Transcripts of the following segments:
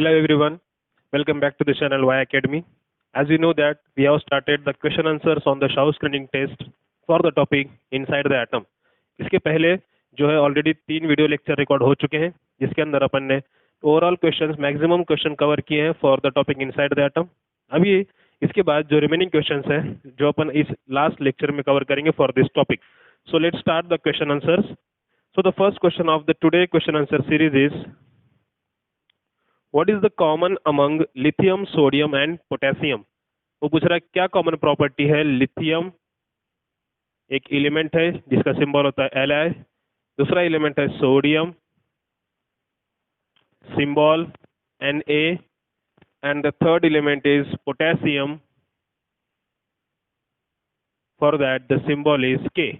Hello everyone, welcome back to the channel Y Academy. As you know that we have started the question answers on the Shaw screening test for the topic inside the atom. इसके पहले जो है already 3 video lecture record हो चुके हैं जिसके अंदर अपन ने overall questions maximum question cover किए हैं for the topic inside the atom. अभी इसके बाद जो रिमेनिंग क्वेश्चंस हैं जो अपन इस लास्ट लेक्चर में कवर करेंगे for this topic. So let's start the question answers. So the first question of the today question answer series is, what is the common among lithium, sodium and potassium? वो पूछ रहा है क्या common property है lithium, एक element है जिसका symbol होता है Li, दूसरा एलिमेंट है sodium, symbol Na, and the third element is potassium. For that the symbol is K.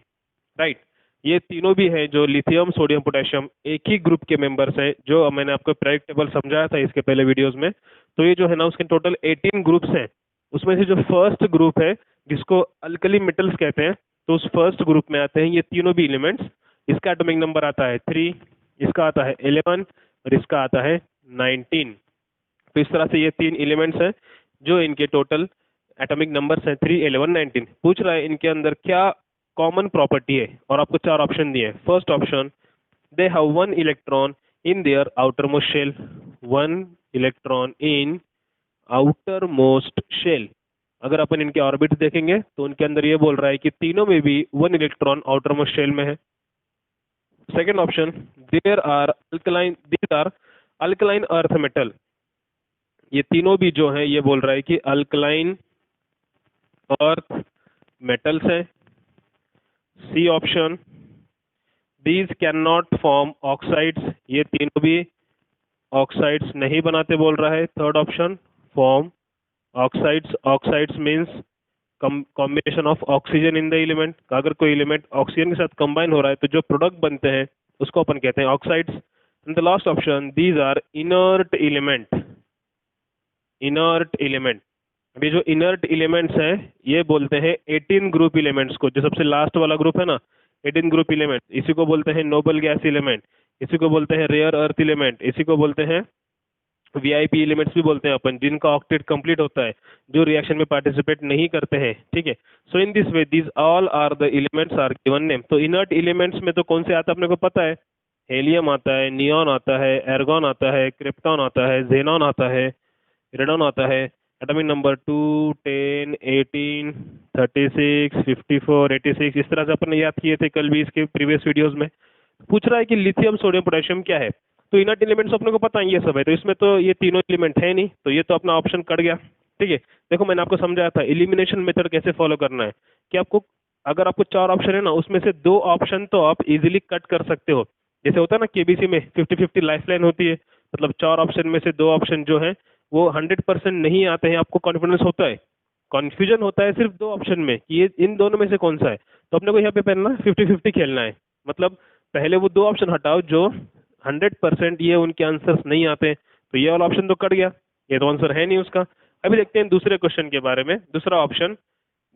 Right? ये तीनों भी हैं जो लिथियम सोडियम पोटेशियम एक ही ग्रुप के मेंबर्स हैं जो मैंने आपको पीरियोडिक टेबल समझाया था इसके पहले वीडियोस में. तो ये जो है ना उसके टोटल 18 ग्रुप्स हैं. उसमें से जो फर्स्ट ग्रुप है जिसको अल्कली मेटल्स कहते हैं तो उस फर्स्ट ग्रुप में आते हैं ये तीनों भी एलिमेंट्स. इसका एटॉमिक नंबर आता है 3, इसका आता है 11 और इसका आता है 19. तो इस तरह से ये 3 एलिमेंट्स हैं जो इनके टोटल एटॉमिक नंबर्स हैं 3, 11, 19. पूछ रहा है इनके अंदर क्या कॉमन प्रॉपर्टी है और आपको 4 ऑप्शन दिए हैं. First option, they have 1 electron in their outer most shell. 1 electron in outer most shell. अगर अपन इनके ऑर्बिट देखेंगे तो उनके अंदर ये बोल रहा है कि तीनों में भी 1 इलेक्ट्रॉन आउटर मोस्ट शेल में है. Second option, there are alkaline earth metal. ये तीनों भी जो है ये बोल रहा है कि अल्कलाइन अर्थ मेटल्स है. C option, these can not form oxides. ये तीनों भी ऑक्साइड्स नहीं बनाते बोल रहा है. Third option, form oxides. Oxides means combination of oxygen in the element. अगर कोई एलिमेंट ऑक्सीजन के साथ कंबाइन हो रहा है तो जो प्रोडक्ट बनते हैं उसको अपन कहते हैं oxides. And the last option, these are inert element. Inert element. अभी जो इनर्ट एलिमेंट्स हैं ये बोलते हैं 18 ग्रुप एलिमेंट्स को. जो सबसे लास्ट वाला ग्रुप है ना 18 ग्रुप एलिमेंट, इसी को बोलते हैं नोबल गैस एलिमेंट, इसी को बोलते हैं रेयर अर्थ एलिमेंट, इसी को बोलते हैं वीआईपी एलिमेंट्स भी बोलते हैं अपन, जिनका ऑक्टेट कंप्लीट होता है, जो रिएक्शन में पार्टिसिपेट नहीं करते हैं. ठीक है. So in this way these all are the elements are given name. तो इनर्ट एलिमेंट्स में तो कौन से आता है अपने को पता है. हेलियम आता है, नियॉन आता है, एर्गॉन आता है, क्रिप्टॉन आता है, जेनॉन आता है, रेडॉन आता है. एटॉमिक नंबर 2, 10, 18, 36, 54, 86 इस तरह से अपन ने याद किए थे कल भी इसके प्रीवियस वीडियोस में. पूछ रहा है कि लिथियम सोडियम पोटेशियम क्या है. तो इनर्ट एलिमेंट्स अपने को पता है ये सब है. तो इसमें तो ये तीनों एलिमेंट है नहीं, तो ये तो अपना ऑप्शन कट गया. ठीक है. देखो मैंने आपको समझाया था एलिमिनेशन मेथड कैसे फॉलो करना है कि आपको अगर आपको 4 ऑप्शन है ना उसमें से 2 ऑप्शन तो आप इजीली कट कर सकते हो. जैसे होता है ना केबीसी में 50-50 लाइफ लाइन होती है. मतलब 4 ऑप्शन में से 2 ऑप्शन जो है वो 100% नहीं आते हैं. आपको कॉन्फिडेंस होता है, कन्फ्यूजन होता है सिर्फ 2 ऑप्शन में कि ये इन दोनों में से कौन सा है. तो अपने को यहाँ पे पहनना 50-50 खेलना है. मतलब पहले वो 2 ऑप्शन हटाओ जो 100% ये उनके आंसर्स नहीं आते. तो ये वाला ऑप्शन तो कट गया, ये तो आंसर है नहीं उसका. अभी देखते हैं दूसरे क्वेश्चन के बारे में. दूसरा option,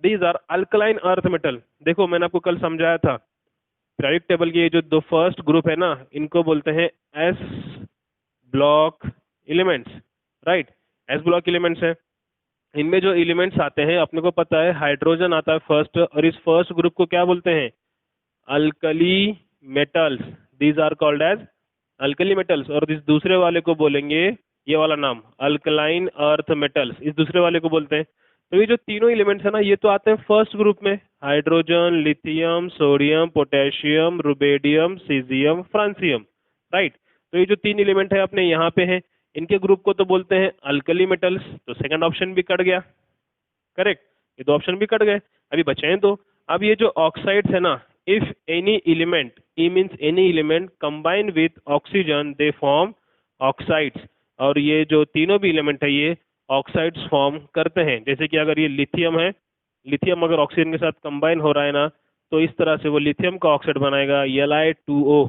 these are alkaline earth metal. देखो मैंने आपको कल समझाया था पीरियोडिक टेबल के ये जो 2 फर्स्ट ग्रुप है ना इनको बोलते हैं S block elements. Right, S block elements हैं. इनमें जो एलिमेंट्स आते हैं अपने को पता है हाइड्रोजन आता है फर्स्ट, और इस फर्स्ट ग्रुप को क्या बोलते हैं, alkali metals. These are called as alkali metals. और इस दूसरे वाले को बोलेंगे ये वाला नाम अल्कलाइन अर्थ मेटल्स, इस दूसरे वाले को बोलते हैं. तो ये जो तीनों एलिमेंट्स है ना ये तो आते हैं फर्स्ट ग्रुप में, hydrogen, lithium, sodium, potassium, rubidium, caesium, francium. Right. तो ये जो 3 एलिमेंट है अपने यहाँ पे हैं, इनके ग्रुप को तो बोलते हैं अल्कली मेटल्स. तो सेकंड ऑप्शन भी कट गया. करेक्ट, ये 2 ऑप्शन भी कट गए. अभी बचे हैं 2. अब ये जो ऑक्साइड्स है ना, if any element, E means any element combine with oxygen they form oxides. और ये जो तीनों भी एलिमेंट है ये ऑक्साइड्स फॉर्म करते हैं. जैसे कि अगर ये लिथियम है, लिथियम अगर ऑक्सीजन के साथ कंबाइन हो रहा है ना तो इस तरह से वो लिथियम का ऑक्साइड बनाएगा Li2O.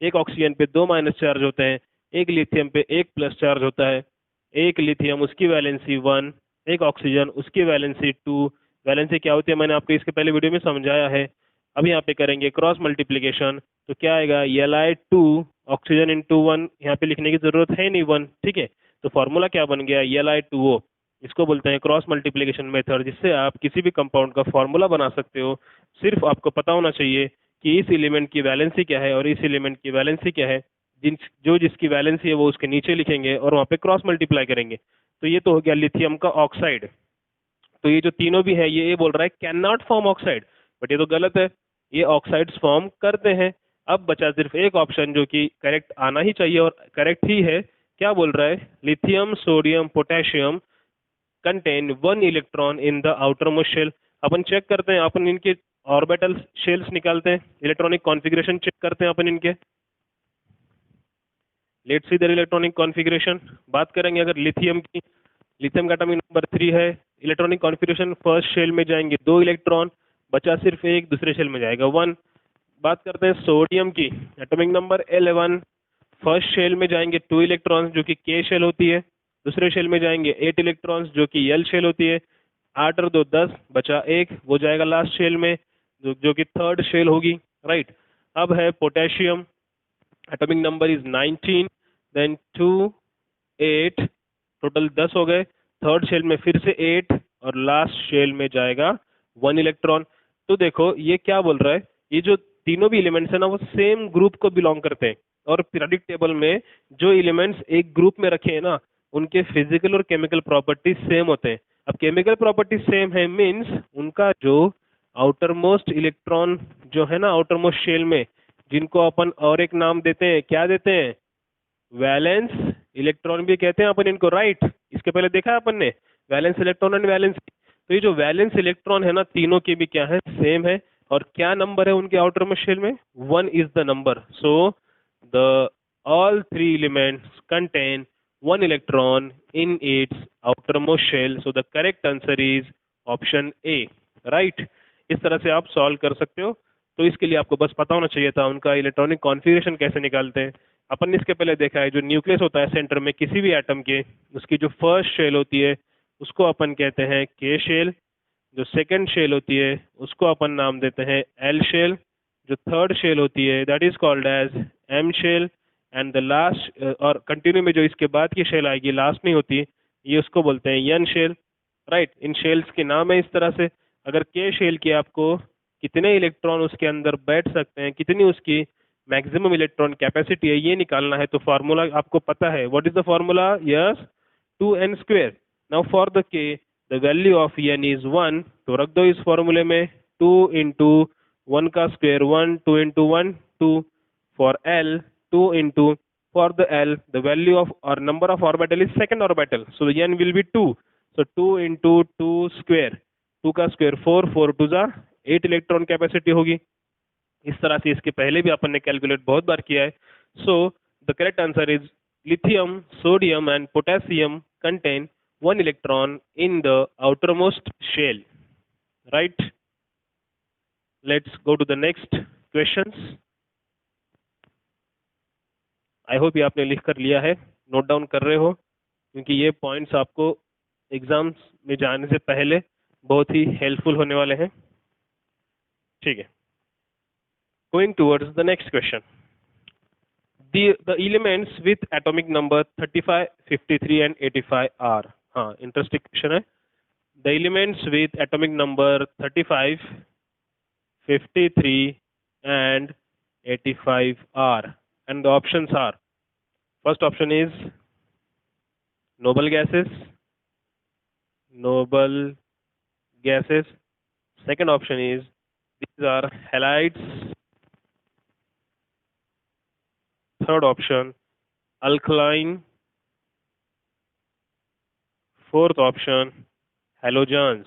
एक ऑक्सीजन पे 2 माइनस चार्ज होते हैं, एक लिथियम पे 1 प्लस चार्ज होता है. एक लिथियम उसकी वैलेंसी 1, एक ऑक्सीजन उसकी वैलेंसी 2. वैलेंसी क्या होती है मैंने आपको इसके पहले वीडियो में समझाया है. अब यहाँ पे करेंगे क्रॉस मल्टीप्लिकेशन तो क्या आएगा Li2 ऑक्सीजन इंटू 1. यहाँ पे लिखने की जरूरत है नहीं 1. ठीक है. तो फॉर्मूला क्या बन गया, Li2O। इसको बोलते हैं क्रॉस मल्टीप्लिकेशन मेथड, जिससे आप किसी भी कंपाउंड का फॉर्मूला बना सकते हो। सिर्फ आपको पता होना चाहिए कि इस एलिमेंट की वैलेंसी क्या है और इस एलिमेंट की वैलेंसी क्या है। जिसकी वैलेंसी है वो उसके नीचे लिखेंगे और वहाँ पे क्रॉस मल्टीप्लाई करेंगे। तो ये तो हो गया लिथियम का ऑक्साइड। तो ये जो तीनों भी है, ये बोल रहा है can not form oxide, but ये तो गलत है, ये ऑक्साइड्स फॉर्म करते हैं। अब बचा सिर्फ एक ऑप्शन जो कि करेक्ट आना ही चाहिए और करेक्ट ही है। क्या बोल रहा है, lithium sodium potassium contain one electron in the outer most shell. अपन चेक करते हैं, अपन इनके ऑर्बिटल शेल्स निकालते हैं, इलेक्ट्रॉनिक कॉन्फ़िगरेशन चेक करते हैं अपन इनके। Let's see their electronic configuration. बात करेंगे अगर लिथियम की, लिथियम का एटॉमिक नंबर 3 है। इलेक्ट्रॉनिक कॉन्फ़िगरेशन, फर्स्ट शेल में जाएंगे 2 इलेक्ट्रॉन, बचा सिर्फ एक, दूसरे शेल में जाएगा 1। बात करते हैं सोडियम की, एटॉमिक नंबर 11, फर्स्ट शेल में जाएंगे 2 इलेक्ट्रॉन्स जो कि के शेल होती है, दूसरे शेल में जाएंगे 8 इलेक्ट्रॉन्स जो कि एल शेल होती है। 8 और 2 10, बचा एक, वो जाएगा लास्ट शेल में जो कि थर्ड शेल होगी, राइट। अब है potassium, atomic number is 19, then 2 8, total 10 हो गए। थर्ड शेल में फिर से 8 और लास्ट शेल में जाएगा 1 इलेक्ट्रॉन। तो देखो ये क्या बोल रहा है, ये जो तीनों भी एलिमेंट्स है ना वो सेम ग्रुप को बिलोंग करते हैं। और पीरियोडिक टेबल में जो एलिमेंट्स एक ग्रुप में रखे हैं ना, उनके फिजिकल और केमिकल प्रॉपर्टीज सेम होते हैं। अब केमिकल प्रॉपर्टीज सेम है मीन्स उनका जो आउटर मोस्ट इलेक्ट्रॉन जो है ना आउटर मोस्ट शेल में, जिनको अपन और एक नाम देते हैं, क्या देते हैं, वैलेंस इलेक्ट्रॉन भी कहते हैं अपन इनको, राइट। इसके पहले देखा है अपन ने वैलेंस इलेक्ट्रॉन एंड वैलेंस। तो ये जो वैलेंस इलेक्ट्रॉन है ना, तीनों के भी क्या है, सेम है। और क्या नंबर है उनके आउटर मोस्ट शेल में, 1 is the number. So the all three elements contain one electron in its outermost shell, so the correct answer is option A, right। इस तरह से आप सॉल्व कर सकते हो। तो इसके लिए आपको बस पता होना चाहिए था उनका इलेक्ट्रॉनिक कॉन्फ़िगरेशन कैसे निकालते हैं। अपन ने इसके पहले देखा है, जो न्यूक्लियस होता है सेंटर में किसी भी एटम के, उसकी जो फर्स्ट शेल होती है उसको अपन कहते हैं के शेल, जो सेकंड शेल होती है उसको अपन नाम देते हैं एल शेल, जो थर्ड शेल होती है that is called as M shell, and the last और कंटिन्यू में जो इसके बाद की शेल आएगी लास्ट नहीं होती, ये उसको बोलते हैं एन शेल, राइट। इन शेल्स के नाम है इस तरह से। अगर के शेल की आपको कितने इलेक्ट्रॉन उसके अंदर बैठ सकते हैं, कितनी उसकी मैक्सिमम इलेक्ट्रॉन कैपेसिटी है, ये निकालना है, तो फार्मूला आपको पता है। What is the formula, yes, 2n square. Now for the K the value of n is 1, तो रख दो इस फॉर्मूले में 2 इंटू 1 का square 1, 2 into 1 2, for l 2 into, for the l the value of or number of orbital is second orbital, so n will be 2, सो 2 into 2 square, 2 का square 4, 4 to जा 8 इलेक्ट्रॉन कैपेसिटी होगी। इस तरह से इसके पहले भी अपन ने कैलकुलेट बहुत बार किया है। सो the correct answer is lithium sodium and potassium contain 1 electron in the outermost shell, right। Let's go to the next questions। I hope ये आपने लिख कर लिया है, नोट डाउन कर रहे हो, क्योंकि ये पॉइंट्स आपको एग्जाम्स में जाने से पहले बहुत ही हेल्पफुल होने वाले हैं। ठीक है, going towards the next question. The elements with atomic number 35, 53 and 85 are, हाँ इंटरेस्टिंग क्वेश्चन है। The elements with atomic number 35, 53 and 85 are, and the options are, first option is noble gases, noble gases, second option is these are halides, third option alkaline, fourth option halogens.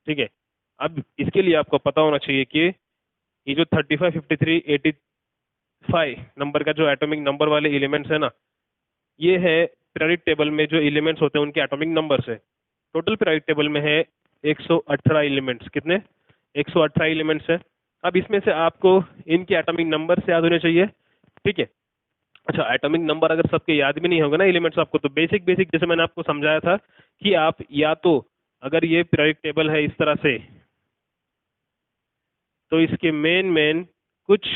ठीक है, अब इसके लिए आपको पता होना चाहिए कि ये जो 35, 53, 85 नंबर का जो एटॉमिक नंबर वाले एलिमेंट्स है ना, ये है पीरियोडिक टेबल में जो एलिमेंट्स होते हैं उनके एटॉमिक नंबर से। टोटल पीरियोडिक टेबल में है 118 एलिमेंट्स। कितने, 118 एलिमेंट्स है। अब इसमें से आपको इनके एटॉमिक नंबर से याद होने चाहिए, ठीक है। अच्छा, एटॉमिक नंबर अगर सबके याद भी नहीं होगा ना एलिमेंट्स आपको, तो बेसिक बेसिक जैसे मैंने आपको समझाया था कि आप या तो अगर ये पीरियोडिक टेबल है इस तरह से, तो इसके मेन कुछ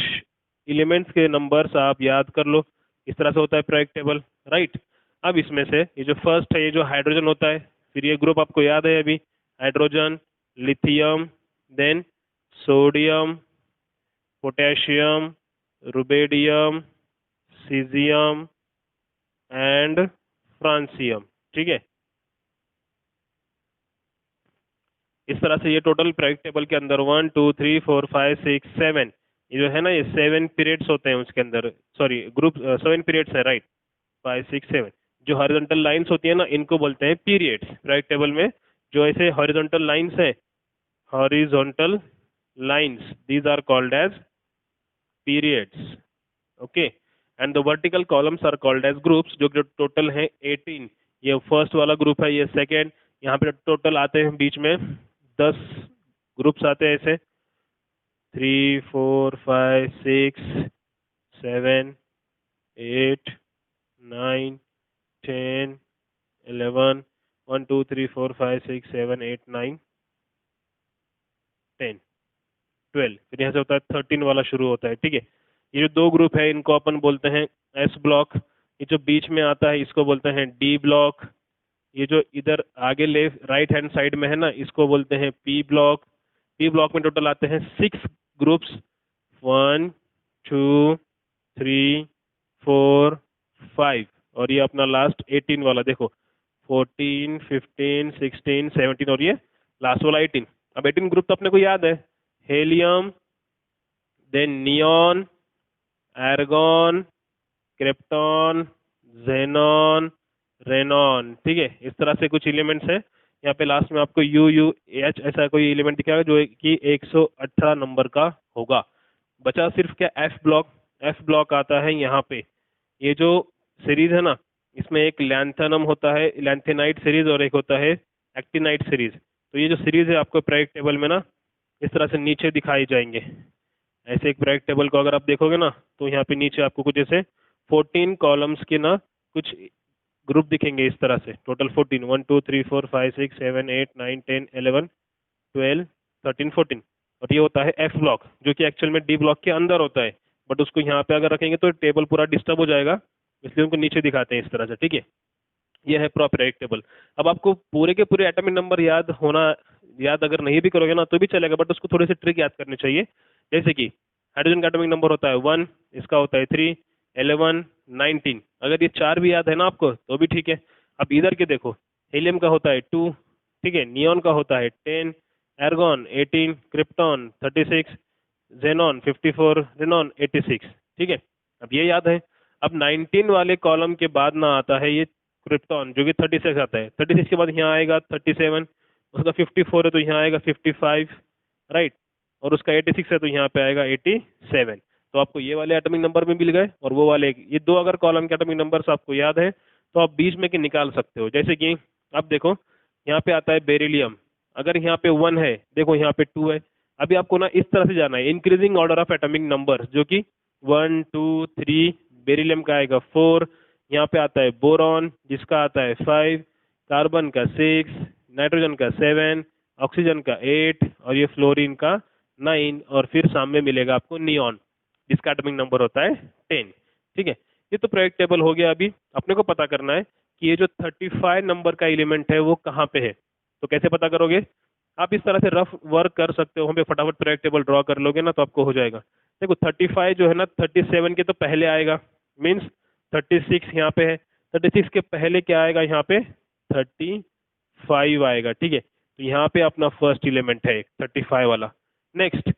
एलिमेंट्स के नंबर्स आप याद कर लो। इस तरह से होता है पीरियोडिक टेबल। राइट। अब इसमें से ये जो फर्स्ट है, ये जो हाइड्रोजन होता है, फिर ये ग्रुप आपको याद है अभी, hydrogen, lithium, then sodium, potassium, rubidium, caesium and francium. ठीक है, इस तरह से ये टोटल पीरियड टेबल के अंदर 1 2 3 4 5 6 7, ये जो है ना, ये 7 पीरियड्स होते हैं उसके अंदर, सॉरी ग्रुप 7 पीरियड्स है, राइट। 5 6 7 जो हॉरिजॉन्टल लाइंस होती है ना, इनको बोलते हैं पीरियड्स पीरियड टेबल में। जो ऐसे हॉरिजॉन्टल लाइंस है, horizontal lines, these are called as periods. Okay, and the vertical columns are called as groups, जो जो टोटल है 18। ये फर्स्ट वाला ग्रुप है, ये सेकेंड, यहाँ पे टोटल आते हैं बीच में 10 ग्रुप्स आते हैं ऐसे, 3 4 5 6 7 8 9 10 11 1 2 3 4 5 6 7 8 9 10 12, फिर यहाँ से होता है 13 वाला शुरू होता है। ठीक है, ये जो दो ग्रुप है इनको अपन बोलते हैं एस ब्लॉक। ये जो बीच में आता है इसको बोलते हैं डी ब्लॉक। ये जो इधर आगे लेफ्ट राइट हैंड साइड में है ना, इसको बोलते हैं पी ब्लॉक। पी ब्लॉक में टोटल आते हैं 6 ग्रुप्स, 1 2 3 4 5, और ये अपना लास्ट 18 वाला देखो, 14 15 16 17, और ये लास्ट वाला 18। अब 18 ग्रुप तो अपने को याद है, helium, then neon, argon, krypton, xenon, radon. ठीक है, इस तरह से कुछ एलिमेंट्स हैं। यहाँ पे लास्ट में आपको यू यू एच ऐसा कोई एलिमेंट दिखाएगा जो कि 118 नंबर का होगा। बचा सिर्फ क्या, एफ ब्लॉक। एफ ब्लॉक आता है यहाँ पे, ये जो सीरीज है ना, इसमें एक लैंथेनम होता है, लैंथेनाइट सीरीज, और एक होता है एक्टिनाइट सीरीज। तो ये जो सीरीज है आपको पीरियड टेबल में ना इस तरह से नीचे दिखाई जाएंगे। ऐसे एक पीरियड टेबल को अगर आप देखोगे ना, तो यहाँ पे नीचे आपको कुछ ऐसे 14 कॉलम्स के ना कुछ ग्रुप दिखेंगे इस तरह से, टोटल 14, 1 2 3 4 5 6 7 8 9 10 11 12 13 14, और ये होता है एफ ब्लॉक, जो कि एक्चुअल में डी ब्लॉक के अंदर होता है, बट उसको यहाँ पे अगर रखेंगे तो टेबल पूरा डिस्टर्ब हो जाएगा, इसलिए उनको नीचे दिखाते हैं इस तरह से। ठीक है, ये है प्रॉपर टेबल। अब आपको पूरे के पूरे एटॉमिक नंबर याद अगर नहीं भी करोगे ना तो भी चलेगा, बट उसको थोड़े से ट्रिक याद करनी चाहिए। जैसे कि हाइड्रोजन का एटॉमिक नंबर होता है 1, इसका होता है 3, 11, 19। अगर ये 4 भी याद है ना आपको तो भी ठीक है। अब इधर के देखो, हीलियम का होता है 2, ठीक है, नियॉन का होता है 10, एर्गॉन 18, क्रिप्टॉन 36, जेनॉन 54, रेनॉन 86। ठीक है, अब ये याद है। अब 19 वाले कॉलम के बाद ना आता है ये क्रिप्टॉन, जो कि 36 आता है। 36 के बाद यहाँ आएगा 37, उसका 54 है तो यहाँ आएगा 55, राइट, और उसका 86 है तो यहाँ पे आएगा 87। तो आपको ये वाले एटॉमिक नंबर भी मिल गए, और वो वाले, ये दो अगर कॉलम के एटॉमिक नंबर्स आपको याद है तो आप बीच में के निकाल सकते हो। जैसे कि अब देखो, यहाँ पे आता है बेरिलियम, अगर यहाँ पे 1 है, देखो यहाँ पे 2 है। अभी आपको ना इस तरह से जाना है, increasing order of atomic number, जो कि 1 2 3, बेरिलियम का आएगा 4, यहाँ पे आता है बोरॉन जिसका आता है 5, कार्बन का 6, नाइट्रोजन का 7, ऑक्सीजन का 8, और ये फ्लोरीन का 9, और फिर सामने मिलेगा आपको नियॉन जिसका एटॉमिक नंबर होता है 10। ठीक है, ये तो पीरियड टेबल हो गया। अभी अपने को पता करना है कि ये जो 35 नंबर का एलिमेंट है वो कहाँ पे है। तो कैसे पता करोगे, आप इस तरह से रफ वर्क कर सकते हो, वहाँ पे फटाफट पीरियड टेबल ड्रॉ कर लोगे ना तो आपको हो जाएगा। देखो 35 जो है ना 37 के तो पहले आएगा, मीन्स 36 यहाँ पे है, 36 के पहले क्या आएगा, यहाँ पे 35 आएगा। ठीक है, तो यहाँ पे अपना फर्स्ट एलिमेंट है 35 वाला। नेक्स्ट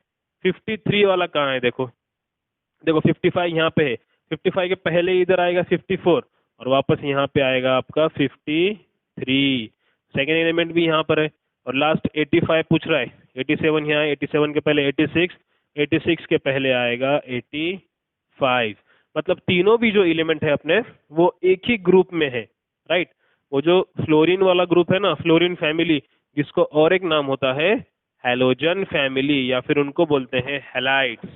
53 वाला कहाँ है, देखो देखो 55 यहाँ पे है, 55 के पहले इधर आएगा 54, और वापस यहाँ पे आएगा आपका 53। सेकेंड एलिमेंट भी यहाँ पर है, और लास्ट 85 पूछ रहा है, 87 यहाँ है, 87 के पहले 86, 86 के पहले आएगा 85। मतलब तीनों भी जो एलिमेंट है अपने वो एक ही ग्रुप में है, राइट। वो जो फ्लोरीन वाला ग्रुप है ना, फ्लोरीन फैमिली, जिसको और एक नाम होता है हैलोजन फैमिली, या फिर उनको बोलते हैं halides,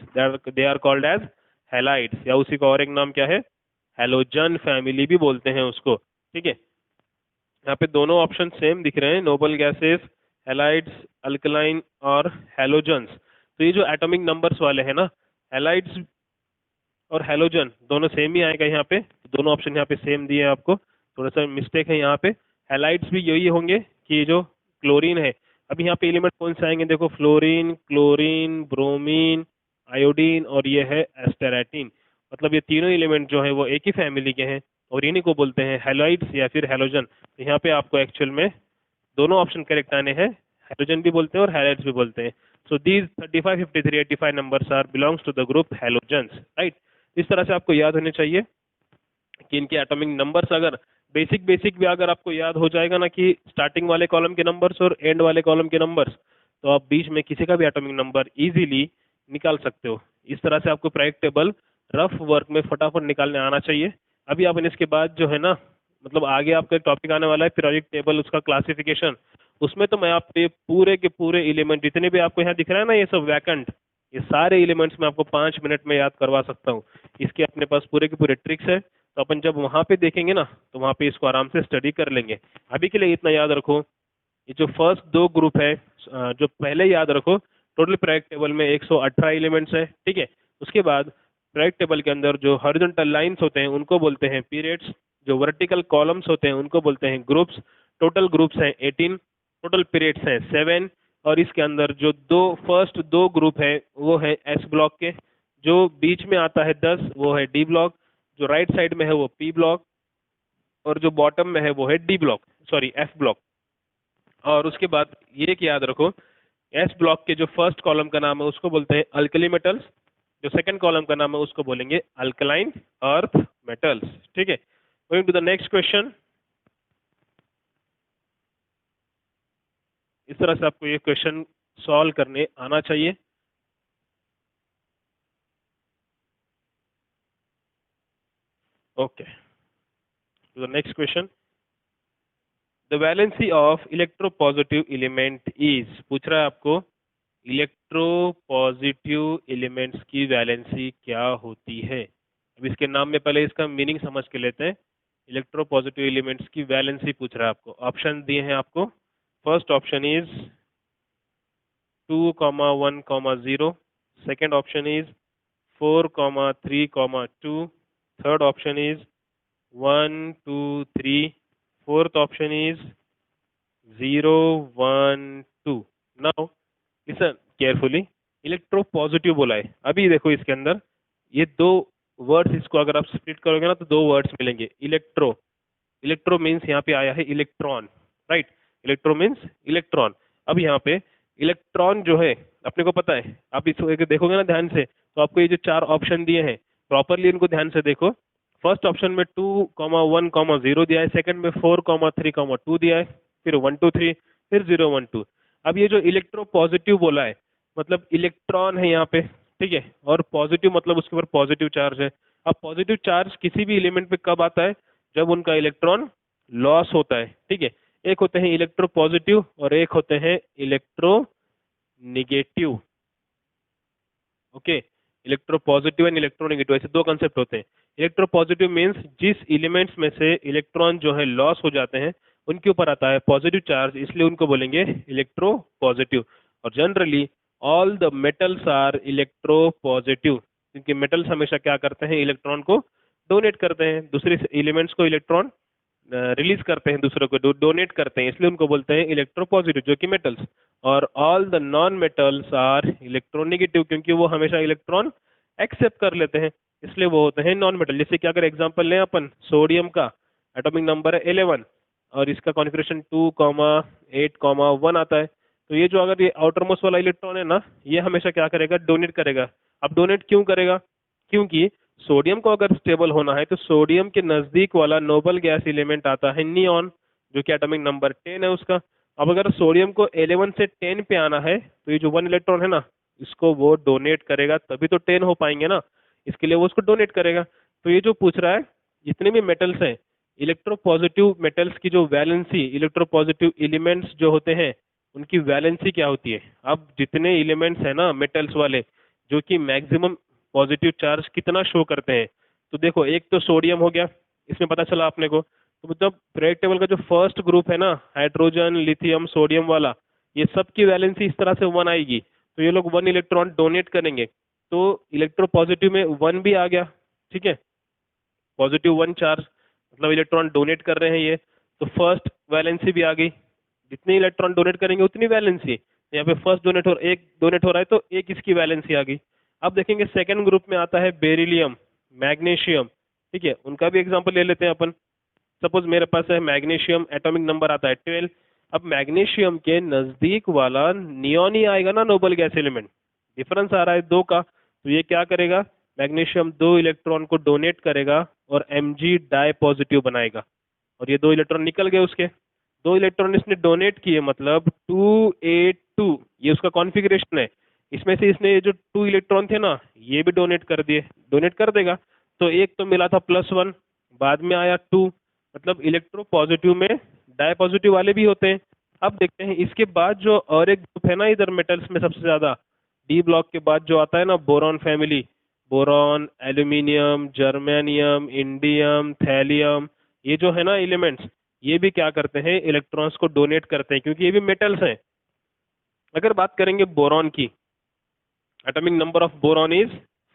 they are called as halides, या उसी का और एक नाम क्या है, हैलोजन फैमिली भी बोलते हैं उसको। ठीक है, यहाँ पे दोनों ऑप्शन सेम दिख रहे हैं, नोबल गैसेस, हैलाइड्स, अल्कलाइन और हैलोजन्स। तो ये जो एटॉमिक नंबर्स वाले हैं ना, हैलाइड्स और हैलोजन दोनों सेम ही आएगा यहाँ पे, दोनों ऑप्शन यहाँ पे सेम दिए हैं आपको, थोड़ा सा मिस्टेक है यहाँ पे। हैलाइड्स भी यही होंगे कि जो क्लोरीन है। अब यहाँ पे एलिमेंट कौन से आएंगे, देखो फ्लोरीन, क्लोरीन, ब्रोमीन, आयोडीन और ये है एस्टेराटिन। मतलब ये तीनों एलिमेंट जो है वो एक ही फैमिली के हैं और इन्हीं को बोलते हैं हैलाइड्स या फिर हैलोजन। तो यहाँ पे आपको एक्चुअल में दोनों ऑप्शन करेक्ट आने हैं, हाइड्रोजन भी बोलते हैं और हैलाइड्स भी बोलते हैं। So these 35, 53, 85 numbers are belongs to the group halogens, right. इस तरह से आपको याद होने चाहिए कि इनके एटॉमिक नंबर्स, अगर बेसिक बेसिक भी अगर आपको याद हो जाएगा ना कि स्टार्टिंग वाले कॉलम के नंबर्स और एंड वाले कॉलम के नंबर्स, तो आप बीच में किसी का भी एटॉमिक नंबर इजीली निकाल सकते हो। इस तरह से आपको पीरियोडिक टेबल रफ वर्क में फटाफट निकालने आना चाहिए। अभी अपन इसके बाद जो है ना, मतलब आगे आपका एक टॉपिक आने वाला है पीरियोडिक टेबल, उसका क्लासिफिकेशन। उसमें तो मैं आपको ये पूरे के पूरे एलिमेंट जितने भी आपको यहाँ दिख रहा है ना, ये सब वैकेंट, ये सारे एलिमेंट्स मैं आपको 5 मिनट में याद करवा सकता हूँ। इसके अपने पास पूरे के पूरे ट्रिक्स है, तो अपन जब वहां पे देखेंगे ना तो वहां पे इसको आराम से स्टडी कर लेंगे। अभी के लिए इतना याद रखो, ये जो फर्स्ट दो ग्रुप है, जो पहले याद रखो, टोटल पीरियोडिक टेबल में 118 एलिमेंट्स है, ठीक है। उसके बाद पीरियोडिक टेबल के अंदर जो हॉरिजॉन्टल लाइंस होते हैं उनको बोलते हैं पीरियड्स, जो वर्टिकल कॉलम्स होते हैं उनको बोलते हैं ग्रुप्स। टोटल ग्रुप्स हैं 18, टोटल पीरियड्स हैं 7। और इसके अंदर जो फर्स्ट दो ग्रुप है वो है एस ब्लॉक के, जो बीच में आता है 10 वो है डी ब्लॉक, जो राइट साइड में है वो पी ब्लॉक, और जो बॉटम में है वो है D block, sorry F block. और उसके बाद ये एक याद रखो, एस ब्लॉक के जो फर्स्ट कॉलम का नाम है उसको बोलते हैं अल्कली मेटल्स, जो सेकंड कॉलम का नाम है उसको बोलेंगे अल्कलाइन अर्थ मेटल्स, ठीक है। Going to the next question. इस तरह से आपको ये क्वेश्चन सॉल्व करने आना चाहिए। Okay, to the next question. The valency of electropositive element is, पूछ रहा है आपको इलेक्ट्रोपॉजिटिव एलिमेंट्स की वैलेंसी क्या होती है। अब इसके नाम में पहले इसका मीनिंग समझ के लेते हैं। इलेक्ट्रोपॉजिटिव एलिमेंट्स की वैलेंसी पूछ रहा है आपको, ऑप्शन दिए हैं आपको। First option is 2, 1, 0। Second option is 4, 3, 2। Third option is 1, 2, 3। Fourth option is 0, 1, 2। Now listen carefully, electro positive बोला है। अभी देखो इसके अंदर ये दो वर्ड्स, इसको अगर आप स्प्लिट करोगे ना तो दो वर्ड्स मिलेंगे। इलेक्ट्रो, इलेक्ट्रो मीन्स यहाँ पे आया है electron, right. Electro means electron. अब यहाँ पे इलेक्ट्रॉन जो है अपने को पता है, आप इसको देखोगे ना ध्यान से तो आपको ये जो चार ऑप्शन दिए हैं प्रॉपरली इनको ध्यान से देखो। फर्स्ट ऑप्शन में 2, 1, 0 दिया है, सेकंड में 4, 3, 2 दिया है, फिर 1, 2, 3, फिर 0, 1, 2। अब ये जो इलेक्ट्रो पॉजिटिव बोला है मतलब इलेक्ट्रॉन है यहाँ पे, ठीक है, और पॉजिटिव मतलब उसके ऊपर पॉजिटिव चार्ज है। अब पॉजिटिव चार्ज किसी भी एलिमेंट पे कब आता है, जब उनका इलेक्ट्रॉन लॉस होता है, ठीक है। एक होते हैं इलेक्ट्रो पॉजिटिव और एक होते हैं electro negative, okay. Electro positive and electro negative, ऐसे दो कंसेप्ट होते हैं। इलेक्ट्रो पॉजिटिव मीन्स जिस एलिमेंट्स में से इलेक्ट्रॉन जो है लॉस हो जाते हैं उनके ऊपर आता है पॉजिटिव चार्ज, इसलिए उनको बोलेंगे इलेक्ट्रो पॉजिटिव। और generally all the metals are electropositive, क्योंकि मेटल्स हमेशा क्या करते हैं, इलेक्ट्रॉन को डोनेट करते हैं, दूसरे एलिमेंट्स को इलेक्ट्रॉन रिलीज करते हैं, दूसरों को डोनेट करते हैं, इसलिए उनको बोलते हैं इलेक्ट्रोपॉजिटिव जो कि मेटल्स। और all the non metals are electronegative, क्योंकि वो हमेशा इलेक्ट्रॉन एक्सेप्ट कर लेते हैं, इसलिए वो होते हैं नॉन मेटल। जैसे कि अगर एग्जांपल लें अपन, सोडियम का एटॉमिक नंबर है 11 और इसका कॉन्फ़िगरेशन 2, 8, 1 आता है, तो ये जो अगर ये आउटर मोस्ट वाला इलेक्ट्रॉन है ना, ये हमेशा क्या करेगा, डोनेट करेगा। अब डोनेट क्यों करेगा, क्योंकि सोडियम को अगर स्टेबल होना है तो सोडियम के नजदीक वाला नोबल गैस एलिमेंट आता है नियॉन, जो कि एटॉमिक नंबर 10 है उसका। अब अगर सोडियम को 11 से 10 पे आना है तो ये जो 1 इलेक्ट्रॉन है ना, इसको वो डोनेट करेगा, तभी तो 10 हो पाएंगे ना, इसके लिए वो उसको डोनेट करेगा। तो ये जो पूछ रहा है, जितने भी मेटल्स हैं, इलेक्ट्रोपॉजिटिव मेटल्स की जो वैलेंसी, इलेक्ट्रोपॉजिटिव एलिमेंट्स जो होते हैं उनकी वैलेंसी क्या होती है। अब जितने एलिमेंट्स हैं ना मेटल्स वाले जो कि मैक्सिमम पॉजिटिव चार्ज कितना शो करते हैं, तो देखो एक तो सोडियम हो गया, इसमें पता चला अपने को। तो मतलब पीरियोडिक टेबल का जो फर्स्ट ग्रुप है ना, हाइड्रोजन, लिथियम, सोडियम वाला, ये सब की वैलेंसी इस तरह से 1 आएगी, तो ये लोग 1 इलेक्ट्रॉन डोनेट करेंगे। तो इलेक्ट्रोपॉजिटिव में 1 भी आ गया, ठीक है, +1 चार्ज, मतलब इलेक्ट्रॉन डोनेट कर रहे हैं ये, तो फर्स्ट वैलेंसी भी आ गई, जितने इलेक्ट्रॉन डोनेट करेंगे उतनी वैलेंसी, यहाँ पे फर्स्ट डोनेट हो एक डोनेट हो रहा है तो एक इसकी वैलेंसी आ गई। अब देखेंगे सेकंड ग्रुप में आता है बेरिलियम, मैग्नीशियम, ठीक है, उनका भी एग्जांपल ले लेते हैं अपन। सपोज मेरे पास है मैग्नीशियम, एटॉमिक नंबर आता है 12। अब मैग्नीशियम के नजदीक वाला नियॉन ही आएगा ना नोबल गैस एलिमेंट, डिफरेंस आ रहा है 2 का, तो ये क्या करेगा, मैग्नीशियम 2 इलेक्ट्रॉन को डोनेट करेगा और Mg डाई पॉजिटिव बनाएगा, और ये 2 इलेक्ट्रॉन निकल गए उसके, 2 इलेक्ट्रॉन इसने डोनेट किए, मतलब 2A2, ये उसका कॉन्फ़िगरेशन है। इसमें से इसने ये जो 2 इलेक्ट्रॉन थे ना, ये भी डोनेट कर दिए, डोनेट कर देगा, तो एक तो मिला था +1, बाद में आया 2, मतलब इलेक्ट्रो पॉजिटिव में डाई पॉजिटिव वाले भी होते हैं। अब देखते हैं इसके बाद जो और एक ग्रुप है ना इधर मेटल्स में सबसे ज्यादा, डी ब्लॉक के बाद जो आता है ना boron family, boron, aluminium, germanium, indium, thallium, ये जो है ना एलिमेंट्स, ये भी क्या करते हैं, इलेक्ट्रॉन्स को डोनेट करते हैं, क्योंकि ये भी मेटल्स हैं। अगर बात करेंगे बोरॉन की, atomic number of boron is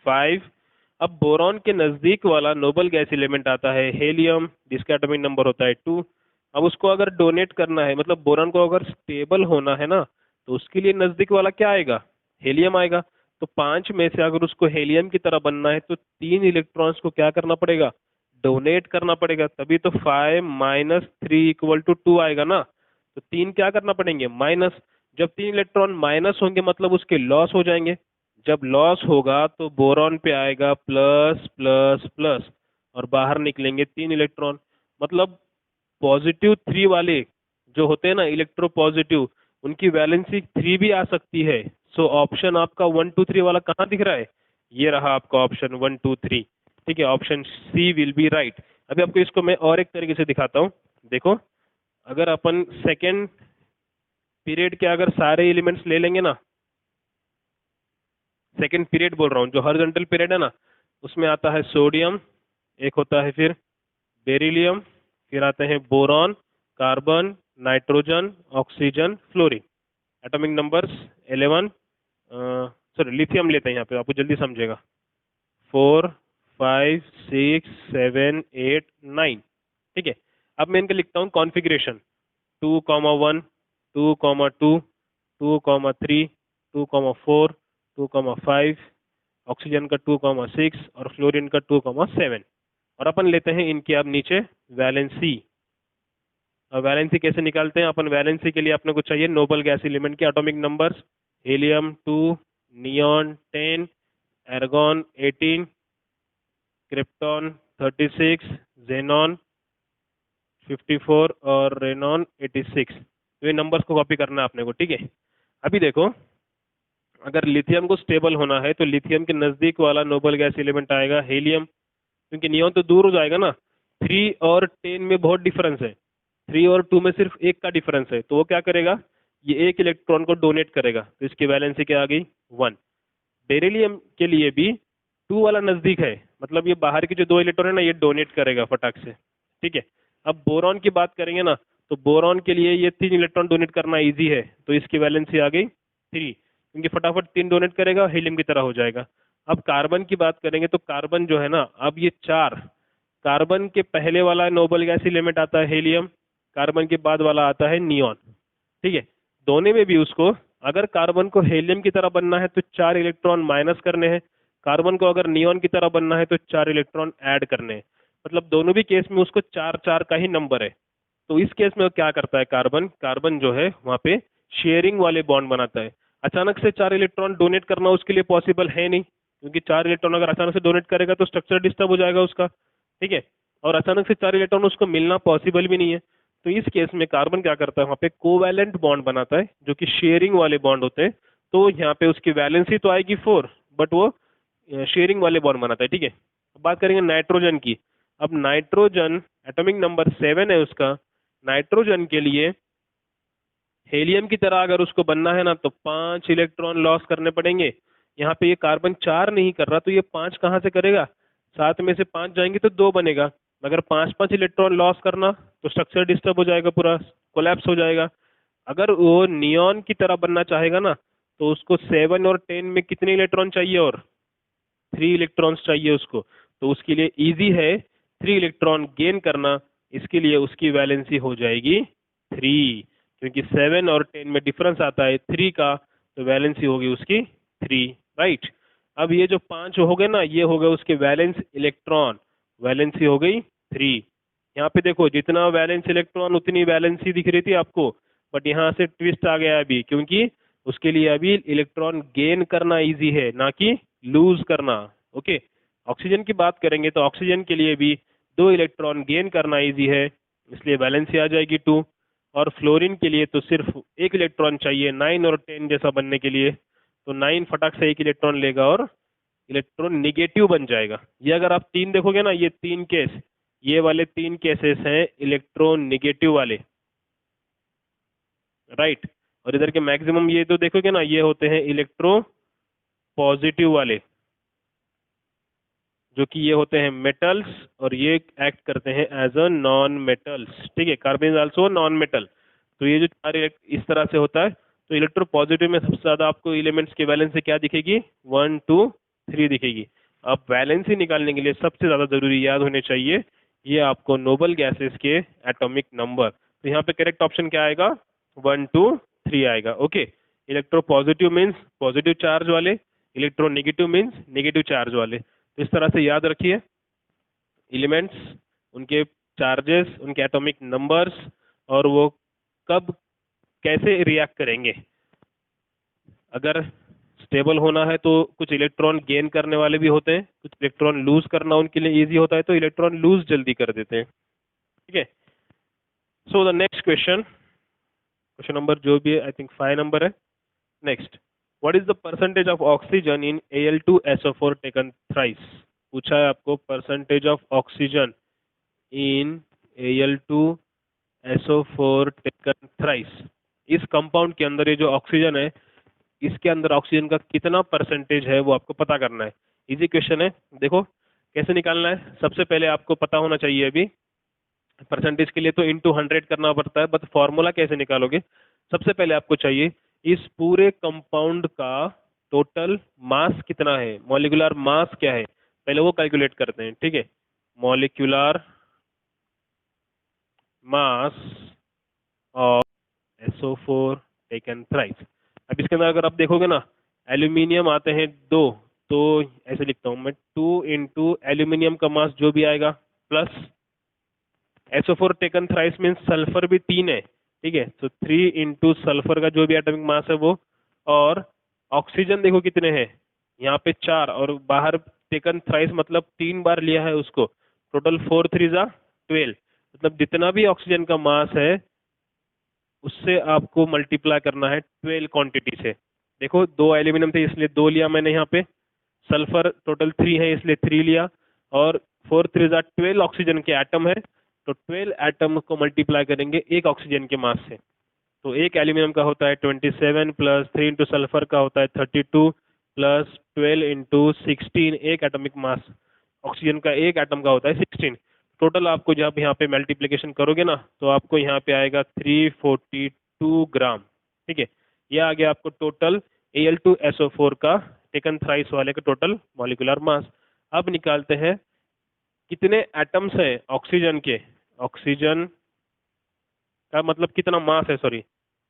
5। अब बोरॉन के नजदीक वाला नोबल गैस एलिमेंट आता है हेलियम, जिसका एटॉमिक नंबर होता है 2। अब उसको अगर डोनेट करना है, मतलब बोरॉन को अगर स्टेबल होना है ना, तो उसके लिए नजदीक वाला क्या आएगा, हेलियम आएगा। तो 5 में से अगर उसको हेलियम की तरह बनना है तो 3 इलेक्ट्रॉन्स को क्या करना पड़ेगा, डोनेट करना पड़ेगा, तभी तो 5 - 3 = 2 आएगा ना। तो 3 क्या करना पड़ेंगे, माइनस। जब 3 इलेक्ट्रॉन माइनस होंगे मतलब उसके लॉस हो जाएंगे, जब लॉस होगा तो बोरॉन पे आएगा प्लस प्लस प्लस, और बाहर निकलेंगे 3 इलेक्ट्रॉन। मतलब +3 वाले जो होते हैं ना इलेक्ट्रो पॉजिटिव, उनकी वैलेंसी 3 भी आ सकती है। सो ऑप्शन आपका 1 2 3 वाला कहाँ दिख रहा है, ये रहा आपका ऑप्शन 1 2 3, ठीक है, option C will be right. अभी आपको इसको मैं और एक तरीके से दिखाता हूँ, देखो, अगर अपन सेकेंड पीरियड के अगर सारे एलिमेंट्स ले लेंगे ना, सेकेंड पीरियड बोल रहा हूँ, जो हॉरिजॉन्टल पीरियड है ना, उसमें आता है सोडियम, एक होता है फिर बेरिलियम, फिर आते हैं boron, carbon, nitrogen, oxygen, fluorine, atomic numbers 11, sorry lithium लेते हैं यहाँ पे, आपको जल्दी समझेगा, 4 5 6 7 8 9, ठीक है। अब मैं इनका लिखता हूँ कॉन्फ़िगरेशन, 2,1 2,2 2,3 2,4 2,5, ऑक्सीजन का 2,6 और फ्लोरीन का 2,7। और अपन लेते हैं इनकी अब नीचे वैलेंसी। अब वैलेंसी कैसे निकालते हैं अपन, वैलेंसी के लिए अपने को चाहिए नोबल गैस एलिमेंट के atomic numbers, helium 2, neon 10, एर्गॉन 18, krypton 36, xenon 54 और रेनॉन 86। तो ये नंबर्स को कॉपी करना है अपने को, ठीक है। अभी देखो, अगर लिथियम को स्टेबल होना है तो लिथियम के नजदीक वाला नोबल गैस एलिमेंट आएगा हीलियम, क्योंकि नियॉन तो दूर हो जाएगा ना, 3 और 10 में बहुत डिफरेंस है, 3 और 2 में सिर्फ एक का डिफरेंस है, तो वो क्या करेगा, ये एक इलेक्ट्रॉन को डोनेट करेगा, तो इसकी वैलेंसी क्या आ गई, 1। बेरिलियम के लिए भी 2 वाला नजदीक है, मतलब ये बाहर के जो 2 इलेक्ट्रॉन है ना, ये डोनेट करेगा फटाक से, ठीक है। अब बोरॉन की बात करेंगे ना, तो बोरॉन के लिए ये 3 इलेक्ट्रॉन डोनेट करना इजी है, तो इसकी वैलेंसी आ गई 3, क्योंकि फटाफट 3 डोनेट करेगा, हीलियम की तरह हो जाएगा। अब कार्बन की बात करेंगे तो कार्बन जो है ना, अब ये 4, कार्बन के पहले वाला नोबल गैस एलिमेंट आता है हीलियम, कार्बन के बाद वाला आता है नियॉन, ठीक है। दोनों में भी उसको, अगर कार्बन को हीलियम की तरह बनना है तो 4 इलेक्ट्रॉन माइनस करने हैं, कार्बन को अगर नियॉन की तरह बनना है तो 4 इलेक्ट्रॉन ऐड करने हैं, मतलब दोनों भी केस में उसको 4 4 का ही नंबर है। तो इस केस में वो क्या करता है, कार्बन कार्बन जो है वहाँ पे शेयरिंग वाले बॉन्ड बनाता है। अचानक से 4 इलेक्ट्रॉन डोनेट करना उसके लिए पॉसिबल है नहीं, क्योंकि 4 इलेक्ट्रॉन अगर अचानक से डोनेट करेगा तो स्ट्रक्चर डिस्टर्ब हो जाएगा उसका, ठीक है। और अचानक से 4 इलेक्ट्रॉन उसको मिलना पॉसिबल भी नहीं है। तो इस केस में कार्बन क्या करता है, वहाँ पे कोवैलेंट बॉन्ड बनाता है, जो कि शेयरिंग वाले बॉन्ड होते हैं। तो यहाँ पे उसकी वैलेंसी तो आएगी 4, बट वो शेयरिंग वाले बॉन्ड बनाता है, ठीक है। अब बात करेंगे नाइट्रोजन की। अब नाइट्रोजन एटॉमिक नंबर 7 है उसका। नाइट्रोजन के लिए हेलियम की तरह अगर उसको बनना है ना, तो 5 इलेक्ट्रॉन लॉस करने पड़ेंगे। यहाँ पे ये कार्बन 4 नहीं कर रहा, तो ये 5 कहाँ से करेगा, 7 में से 5 जाएंगे तो 2 बनेगा, मगर 5 इलेक्ट्रॉन लॉस करना तो स्ट्रक्चर डिस्टर्ब हो जाएगा, पूरा कोलैप्स हो जाएगा। अगर वो नियॉन की तरह बनना चाहेगा ना, तो उसको 7 और 10 में कितने इलेक्ट्रॉन चाहिए, और 3 इलेक्ट्रॉन्स चाहिए उसको, तो उसके लिए इजी है 3 इलेक्ट्रॉन गेन करना, इसके लिए उसकी वैलेंसी हो जाएगी 3, क्योंकि 7 और 10 में डिफरेंस आता है 3 का, तो वैलेंसी होगी उसकी 3, राइट। अब ये जो 5 हो गए ना, ये हो गए उसके वैलेंस इलेक्ट्रॉन, वैलेंसी हो गई 3। यहाँ पे देखो जितना वैलेंस इलेक्ट्रॉन उतनी वैलेंसी दिख रही थी आपको, बट यहाँ से ट्विस्ट आ गया अभी, क्योंकि उसके लिए अभी इलेक्ट्रॉन गेन करना इजी है, ना कि लूज करना। ओके, ऑक्सीजन की बात करेंगे तो ऑक्सीजन के लिए भी 2 इलेक्ट्रॉन गेन करना इजी है, इसलिए वैलेंसी आ जाएगी 2। और फ्लोरीन के लिए तो सिर्फ 1 इलेक्ट्रॉन चाहिए 9 और 10 जैसा बनने के लिए, तो 9 फटाक से 1 इलेक्ट्रॉन लेगा और इलेक्ट्रॉन निगेटिव बन जाएगा। ये अगर आप 3 देखोगे ना, ये 3 केस, ये वाले 3 केसेस हैं इलेक्ट्रॉन निगेटिव वाले, राइट। और इधर के मैक्सिमम ये तो देखोगे ना, ये होते हैं इलेक्ट्रो पॉजिटिव वाले, जो कि ये होते हैं मेटल्स, और ये एक्ट करते हैं एज अ नॉन मेटल्स, ठीक है। Carbon is also known metal. तो ये जो चार इस तरह से होता है। तो इलेक्ट्रो पॉजिटिव में सबसे ज्यादा आपको एलिमेंट्स की वैलेंसी क्या दिखेगी, 1 2 3 दिखेगी। अब वैलेंसी निकालने के लिए सबसे ज्यादा जरूरी याद होने चाहिए ये आपको नोबल गैसेस के एटॉमिक नंबर। तो यहाँ पे करेक्ट ऑप्शन क्या आएगा, 1 2 3 आएगा। Okay, electro positive means positive charge वाले, electro negative means negative charge वाले। तो इस तरह से याद रखिए एलिमेंट्स, उनके चार्जेस, उनके एटॉमिक नंबर्स, और वो कब कैसे रिएक्ट करेंगे। अगर स्टेबल होना है तो कुछ इलेक्ट्रॉन गेन करने वाले भी होते हैं, कुछ इलेक्ट्रॉन लूज करना उनके लिए इजी होता है, तो इलेक्ट्रॉन लूज जल्दी कर देते हैं, ठीक है। So the next question, question number जो भी आई थिंक 5 नंबर है। Next, what is the percentage of oxygen in Al2SO4 taken thrice. पूछा है आपको percentage of oxygen in Al2SO4 taken thrice. इस कंपाउंड के अंदर ये जो ऑक्सीजन है, इसके अंदर ऑक्सीजन का कितना परसेंटेज है वो आपको पता करना है। इजी क्वेश्चन है, देखो कैसे निकालना है। सबसे पहले आपको पता होना चाहिए अभी परसेंटेज के लिए तो इनटू 100 करना पड़ता है, बट फॉर्मूला कैसे निकालोगे। सबसे पहले आपको चाहिए इस पूरे कंपाउंड का टोटल मास कितना है, मॉलिक्यूलर मास क्या है, पहले वो कैलकुलेट करते हैं, ठीक है। Molecular mass of SO4 taken thrice. अब इसके अंदर अगर आप देखोगे ना, एल्यूमिनियम आते हैं 2, तो ऐसे लिखता हूं मैं 2 इंटू एल्यूमिनियम का मास जो भी आएगा, plus SO4 taken thrice means sulphur भी 3 है, ठीक है। तो 3 इंटू सल्फर का जो भी एटॉमिक मास है वो, और ऑक्सीजन देखो कितने हैं, यहाँ पे 4, और बाहर टेकन थ्राइस मतलब 3 बार लिया है उसको, टोटल 4 3 जा 12, मतलब जितना भी ऑक्सीजन का मास है उससे आपको मल्टीप्लाई करना है 12 क्वांटिटी से। देखो 2 एल्यूमिनियम थे इसलिए 2 लिया मैंने यहाँ पे, सल्फर टोटल 3 है इसलिए 3 लिया, और 4 3 जा 12 ऑक्सीजन के एटम है, तो 12 एटम को मल्टीप्लाई करेंगे एक ऑक्सीजन के मास से। तो एक एल्यूमिनियम का होता है 27, प्लस 3 इंटू सल्फर का होता है 32, प्लस 12 इंटू 16, एक एटॉमिक मास ऑक्सीजन का एक एटम का होता है 16। टोटल आपको जब यहाँ पे मल्टीप्लिकेशन करोगे ना, तो आपको यहाँ पे आएगा 342 ग्राम, ठीक है। ये आ गया आपको टोटल Al2SO4 का टेकन थ्राइस वाले का टोटल मॉलिक्यूलर मास। अब निकालते हैं कितने एटम्स है ऑक्सीजन के, ऑक्सीजन का मतलब कितना मास है, sorry,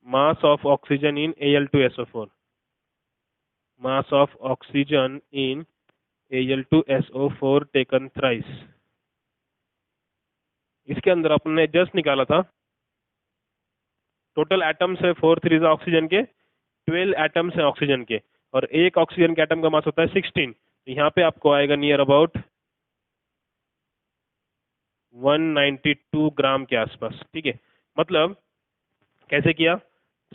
mass of oxygen in Al2SO4, mass of oxygen in Al2SO4 taken thrice. इसके अंदर अपने जस्ट निकाला था टोटल एटम्स है 4 3 ऑक्सीजन के, 12 एटम्स है ऑक्सीजन के, और एक ऑक्सीजन के एटम का मास होता है 16। तो यहाँ पे आपको आएगा नियर अबाउट 192 ग्राम के आसपास, ठीक है। मतलब कैसे किया,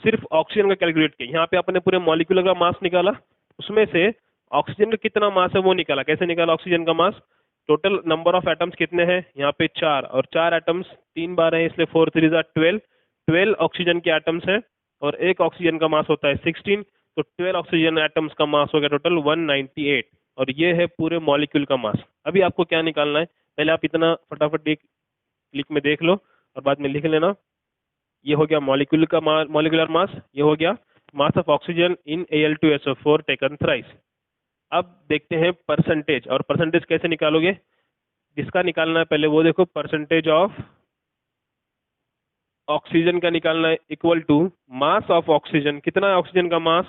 सिर्फ ऑक्सीजन का कैलकुलेट किया, यहाँ पे अपने पूरे मॉलिक्यूलर का मास निकाला, उसमें से ऑक्सीजन का कितना मास है वो निकाला। कैसे निकाला ऑक्सीजन का मास, टोटल नंबर ऑफ एटम्स कितने हैं यहाँ पे 4, और 4 एटम्स 3 बार है इसलिए 4 3 जा 12, 12 ऑक्सीजन के एटम्स हैं, और एक ऑक्सीजन का मास होता है 16, तो 12 ऑक्सीजन एटम्स का मास हो गया टोटल 198, और ये है पूरे मॉलिक्यूल का मास। अभी आपको क्या निकालना है, पहले आप इतना फटाफट एक क्लिक में देख लो और बाद में लिख लेना। ये हो गया मॉलिक्यूल का मॉलिक्यूलर मास, ये हो गया मास of oxygen in Al2SO4 taken thrice. अब देखते हैं परसेंटेज, और परसेंटेज कैसे निकालोगे, जिसका निकालना है पहले वो देखो, परसेंटेज ऑफ ऑक्सीजन का निकालना है equal to mass of oxygen. कितना है ऑक्सीजन का मास,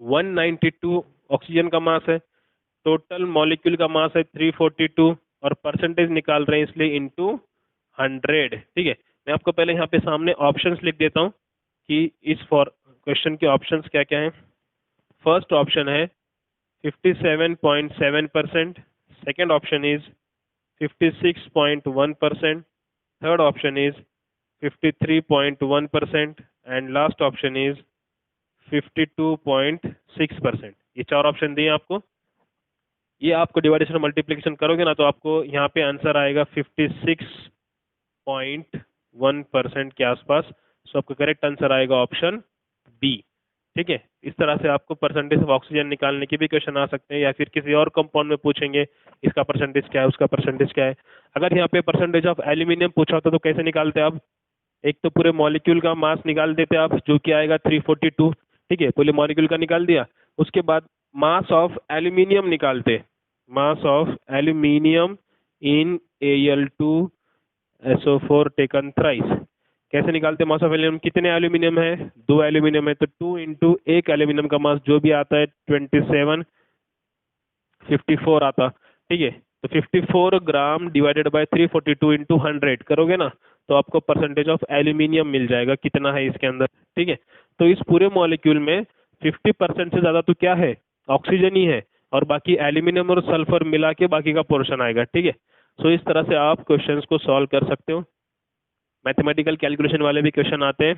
192 ऑक्सीजन का मास है, टोटल मॉलिक्यूल का मास है 342, और परसेंटेज निकाल रहे हैं इसलिए इनटू 100। ठीक है, मैं आपको पहले यहाँ पे सामने ऑप्शंस लिख देता हूँ कि इस फॉर क्वेश्चन के ऑप्शंस क्या क्या हैं। फर्स्ट ऑप्शन है 57.7%, second option is 56.1%, third option is 53.1% and last option is 52.6%। ये चार ऑप्शन दिए आपको। ये आपको डिवाइडेशन मल्टीप्लिकेशन करोगे ना तो आपको यहाँ पे आंसर आएगा 56.1% के आसपास। सो आपका करेक्ट आंसर आएगा ऑप्शन बी। ठीक है, इस तरह से आपको परसेंटेज ऑफ ऑक्सीजन निकालने के भी क्वेश्चन आ सकते हैं, या फिर किसी और कंपाउंड में पूछेंगे इसका परसेंटेज क्या है, उसका परसेंटेज क्या है। अगर यहाँ पे परसेंटेज ऑफ एल्यूमिनियम पूछा होता तो कैसे निकालते आप, एक तो पूरे मॉलिक्यूल का मास निकाल देते आप जो कि आएगा 342। ठीक है, पूरे मॉलिक्यूल का निकाल दिया, उसके बाद मास ऑफ एल्यूमिनियम निकालते, mass of aluminium in Al2SO4 taken thrice. कैसे निकालते मास ऑफ एल्यूमिनियम, कितने एल्यूमिनियम है, 2 एल्यूमिनियम है तो 2 इंटू एक एल्यूमिनियम का मास जो भी आता है 2754 आता। ठीक है, तो 54 ग्राम डिवाइडेड बाय 342 इंटू 100 करोगे ना तो आपको परसेंटेज ऑफ एल्यूमिनियम मिल जाएगा कितना है इसके अंदर। ठीक है, तो इस पूरे मॉलिक्यूल में 50% से ज्यादा तो क्या है, ऑक्सीजन ही है, और बाकी एल्यूमिनियम और सल्फर मिला के बाकी का पोर्शन आएगा। ठीक है, सो इस तरह से आप क्वेश्चंस को सॉल्व कर सकते हो। मैथमेटिकल कैलकुलेशन वाले भी क्वेश्चन आते हैं,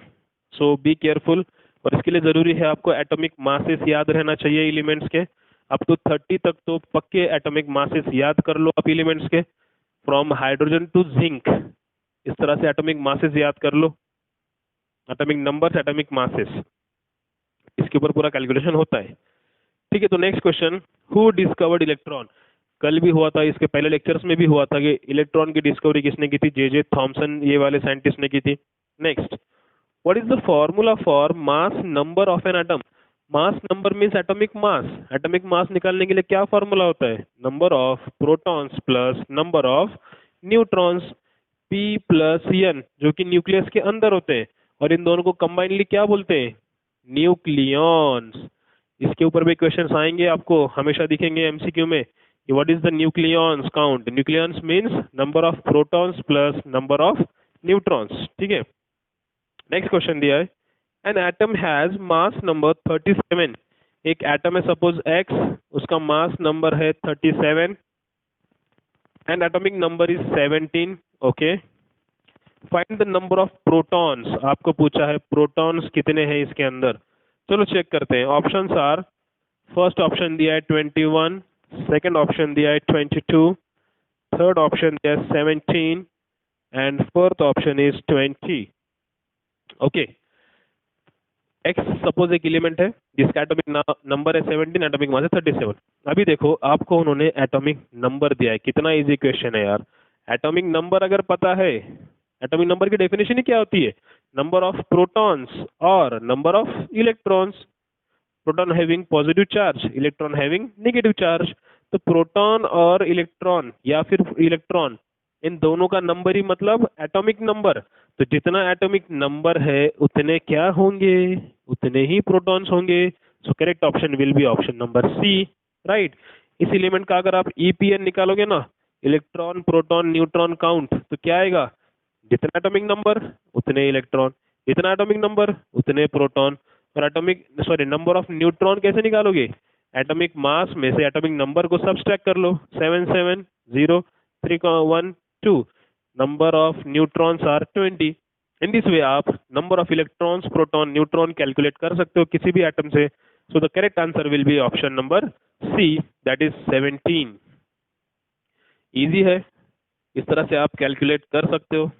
सो बी केयरफुल। और इसके लिए जरूरी है आपको एटॉमिक मासेस याद रहना चाहिए एलिमेंट्स के। अप टू 30 तक तो पक्के एटॉमिक मासेस याद कर लो आप एलिमेंट्स के, फ्रॉम हाइड्रोजन टू जिंक। इस तरह से एटॉमिक मासेस याद कर लो, एटॉमिक नंबर्स, एटॉमिक मासेस, इसके ऊपर पूरा कैलकुलेशन होता है। ठीक है, तो next question, who discovered electron. कल भी हुआ था, इसके पहले लेक्चर्स में भी हुआ था कि इलेक्ट्रॉन की डिस्कवरी किसने की थी, जे थॉमसन ये वाले साइंटिस्ट ने की थी। Next, what is the formula for mass number of an atom. Mass number means atomic mass. Atomic mass निकालने के लिए क्या फॉर्मूला होता है, number of protons plus number of neutrons, P plus N, जो कि न्यूक्लियस के अंदर होते हैं, और इन दोनों को कंबाइनली क्या बोलते हैं, न्यूक्लियॉन्स। इसके ऊपर भी क्वेश्चंस आएंगे आपको, हमेशा दिखेंगे एमसीक्यू में, what is the nucleons count. Nucleons means number of protons plus number of neutrons. ठीक है, नेक्स्ट क्वेश्चन दिया है, an atom has mass number 37। एक एटम है सपोज X, उसका मास नंबर है 37 and atomic number is 17। Okay, find the number of protons. आपको पूछा है प्रोटॉन्स कितने हैं इसके अंदर। चलो चेक करते हैं। ऑप्शंस आर, फर्स्ट ऑप्शन दिया है 21, सेकंड ऑप्शन दिया है 22, थर्ड ऑप्शन दिया है 17 and fourth option is 20। Okay, x suppose एक एलिमेंट है जिसका एटॉमिक नंबर है 17, एटॉमिक मास है 37। अभी देखो आपको उन्होंने एटॉमिक नंबर दिया है, कितना इजी क्वेश्चन है यार। एटॉमिक नंबर अगर पता है, एटॉमिक नंबर की डेफिनेशन ही क्या होती है, नंबर ऑफ प्रोटॉन्स और number of electrons. Proton having positive charge, electron having negative charge. तो प्रोटॉन और इलेक्ट्रॉन या फिर इलेक्ट्रॉन, इन दोनों का नंबर ही मतलब एटॉमिक नंबर। तो जितना एटॉमिक नंबर है उतने क्या होंगे, उतने ही प्रोटॉन्स होंगे। So correct option will be option number C, right. इस एलिमेंट का अगर आप ईपीएन निकालोगे ना, इलेक्ट्रॉन प्रोटॉन न्यूट्रॉन काउंट, तो क्या आएगा, जितना एटॉमिक नंबर उतने इलेक्ट्रॉन, जितना एटॉमिक नंबर उतने प्रोटॉन। और एटॉमिक नंबर ऑफ न्यूट्रॉन कैसे निकालोगे, एटॉमिक मास में से एटॉमिक नंबर को सब्सट्रैक्ट कर लो, 7 7 0 3 1 2, number of neutrons are 20। In this way आप number of electrons proton neutron calculate कर सकते हो किसी भी एटम से। So the correct answer will be option number C, that is 17। Easy है, इस तरह से आप कैलकुलेट कर सकते हो।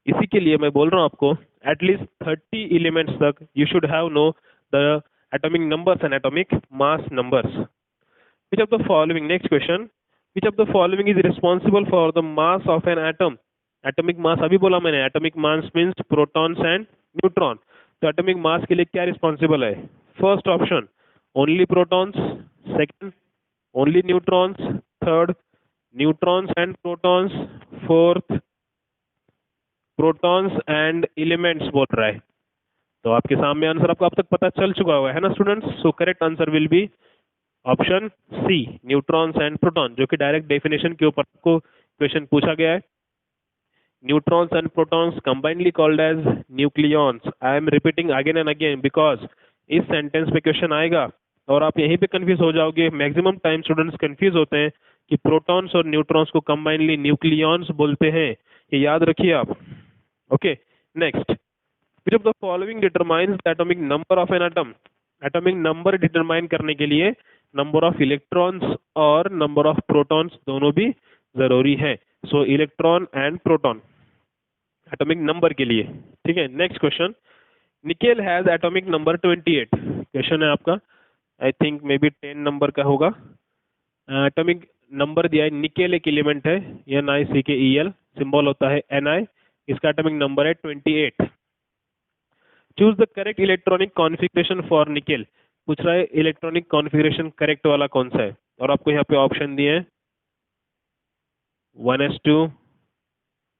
इसी के लिए मैं बोल रहा हूँ आपको एटलीस्ट 30 एलिमेंट्स तक you should have know the atomic numbers and atomic mass numbers. Which of the following, next question, which of the following is responsible for the mass of an atom. Atomic mass अभी बोला मैंने, atomic mass means protons and neutron. तो atomic mass के लिए क्या responsible है, first option only protons, second only neutrons, third neutrons and protons, fourth protons and elements बोल रहा है। तो आपके सामने आंसर आपको अब तक पता चल चुका हुआ है ना students. So correct answer will be option C, neutrons and proton, जो कि डायरेक्ट डेफिनेशन के ऊपर को क्वेश्चन पूछा गया है। Neutrons and protons combinedly called as nucleons। I am repeating again and again because इस सेंटेंस पे क्वेश्चन आएगा और आप यहीं पे कंफ्यूज हो जाओगे। मैक्सिमम टाइम स्टूडेंट्स कंफ्यूज होते हैं कि प्रोटॉन्स और न्यूट्रॉन्स को कंबाइनली न्यूक्लियॉन्स बोलते हैं, ये याद रखिए आप। Okay, next, which of the following determines the atomic number of an atom। Atomic number determine करने के लिए नंबर ऑफ इलेक्ट्रॉन्स और नंबर ऑफ प्रोटॉन्स दोनों भी जरूरी है। सो electron and proton atomic number के लिए, ठीक है। Next question, nickel has atomic number 28। Question है आपका, I think may be 10 number का होगा। एटॉमिक नंबर दिया है, निकेल एक एलिमेंट है, NiCkeL, सिंबल होता है Ni, इसका एटॉमिक नंबर है 28। Choose the correct electronic configuration for nickel. पूछ रहा है इलेक्ट्रॉनिक कॉन्फ़िगरेशन करेक्ट वाला कौन सा है, और आपको यहाँ पे ऑप्शन दिए हैं 1s2,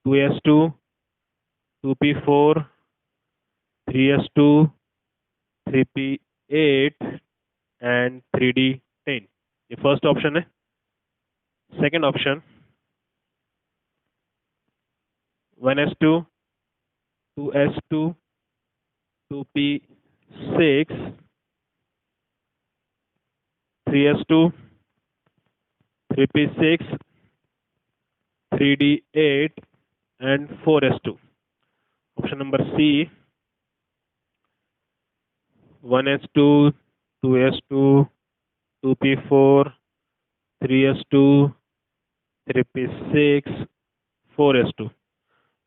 2s2, 2p4, 3s2, 3p8 and 3d10। ये फर्स्ट ऑप्शन है। Second option 1s2, 2s2, 2p6, 3s2, 3p6, 3d8 and 4s2। Option number C 1s2, 2s2, 2p4, 3s2, 3p6, 4s2